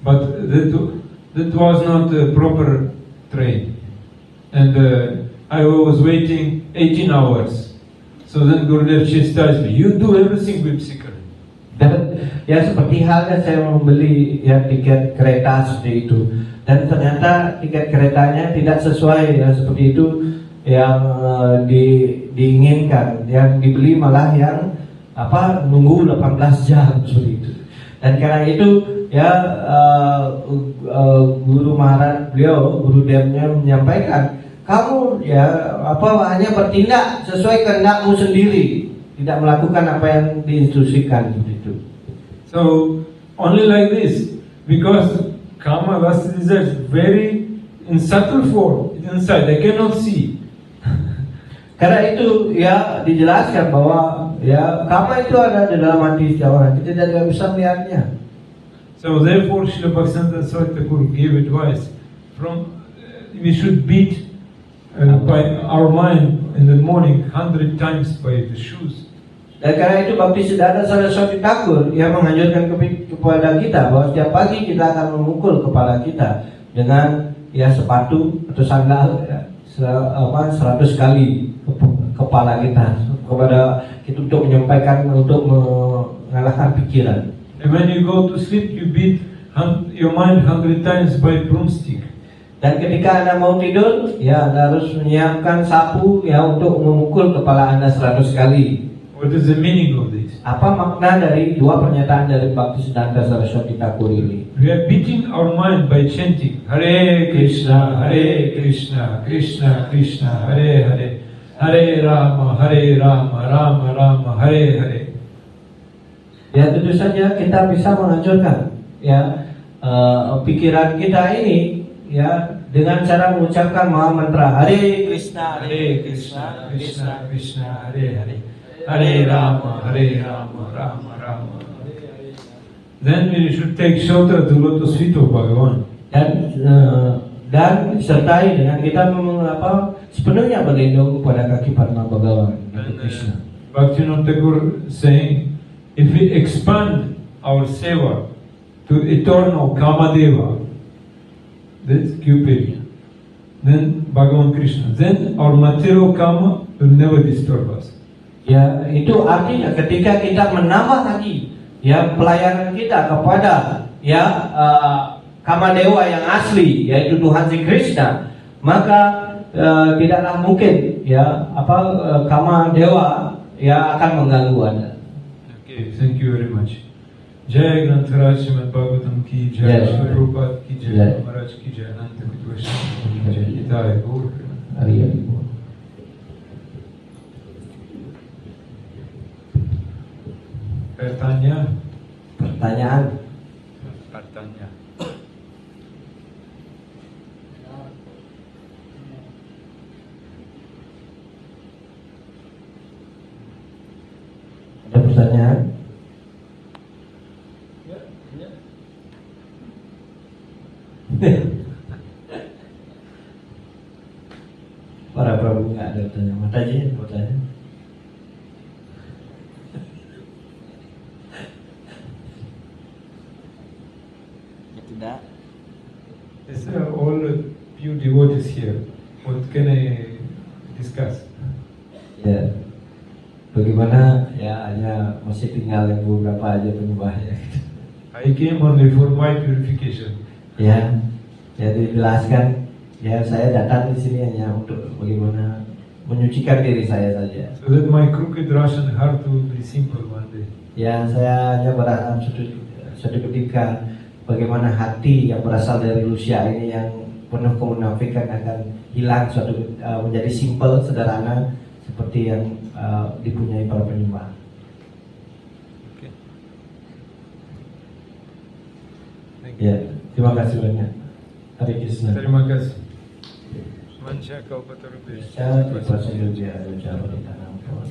Speaker 1: but that was not a proper train, and I was waiting 18 hours. So then Gurudev chastised me. You do everything whimsically.
Speaker 3: Dan ya seperti halnya saya membeli ya tiket kereta seperti itu, dan ternyata tiket keretanya tidak sesuai ya seperti itu yang diinginkan, yang dibeli malah yang nunggu 18 jam seperti itu. Dan karena itu ya Guru Maharaj beliau, Gurudevnya menyampaikan, kamu ya hanya bertindak sesuai kehendakmu sendiri, tidak melakukan apa yang diinstruksikan seperti itu.
Speaker 1: So only like this, because kama lust desires very in subtle form inside, I cannot see.
Speaker 3: Karena itu ya dijelaskan bahwa ya kama itu ada di dalam hati setiap orang, kita tidak bisa melihatnya.
Speaker 1: So therefore Srila Bhaktisiddhanta Saraswati Thakur gave advice we should beat by our mind in the morning 100 times by the shoes.
Speaker 3: Dan karena itu Bhaktisiddhanta Saraswati Thakur yang menganjurkan kepada kita bahwa setiap pagi kita akan memukul kepala kita dengan ya sepatu atau sandal ya, 100 kali kepala kita kepada kita untuk menyampaikan, untuk mengalahkan pikiran.
Speaker 1: And when you go to sleep, you beat your mind 100 times by broomstick.
Speaker 3: Dan ketika Anda mau tidur, ya Anda harus menyiapkan sapu ya untuk memukul kepala Anda 100 kali.
Speaker 1: What is the meaning of this?
Speaker 3: Apa makna dari dua pernyataan dari Bhaktisiddhanta Saraswati Thakur ini?
Speaker 1: We are beating our mind by chanting Hare Krishna, Krishna Krishna, Hare Hare, Hare Rama, Rama Rama, Hare Hare.
Speaker 3: Ya tentu saja kita bisa menganjurkan ya pikiran kita ini ya dengan cara mengucapkan mantra Hare Krishna,
Speaker 1: Krishna, Krishna, Hare Hare, Hare Rama, Rama Rama. Then we should take shelter to lotus feet of Bhagavan.
Speaker 3: Dan disertai dengan kita sepenuhnya berlindung pada kaki Padma Bhagavan, Krishna.
Speaker 1: Bhaktivinoda Thakur saying, if we expand our seva to eternal Kamadeva, that's Cupid, then Bhagavan Krishna, then our material karma will never disturb us.
Speaker 3: Ya, itu artinya ketika kita menambah lagi ya pelayanan kita kepada ya Kamadewa yang asli, yaitu Tuhan Sri Krishna, maka tidaklah mungkin ya Kamadewa ya akan mengganggu Anda.
Speaker 1: Okay, thank you very much. Jai Grantaraj Srimad Bhagavatam ki jai, Srila Prabhupada ki jai, Maharaj ki jai, Ananta Kut Vaishnava ki jai, Hidaya Gaur.
Speaker 3: Hari ini.
Speaker 1: Pertanyaan.
Speaker 3: Ada pertanyaan? Para Prabu nggak ada pertanyaan, mata aja yang bertanya.
Speaker 4: Tidak.
Speaker 1: Yes, all few devotees here. What can I discuss?
Speaker 3: Ya, bagaimana ya hanya masih tinggal yang beberapa aja penyembahnya.
Speaker 1: I came only for my purification.
Speaker 3: Ya, dijelaskan. Ya, saya datang di sini hanya untuk bagaimana menyucikan diri saya saja.
Speaker 1: So that my crooked Russian heart will be simple one day.
Speaker 3: Ya, saya hanya berharap suatu ketika bagaimana hati yang berasal dari Rusia ini yang penuh kemunafikan akan hilang, menjadi simple, sederhana seperti yang dipunyai para penyembah.
Speaker 1: Oke.
Speaker 3: Ya, terima kasih banyak. Hare Krishna.
Speaker 1: Terima kasih. Manca kau betul-betul.
Speaker 3: Saya di proses juga ada cara di tanam pohon.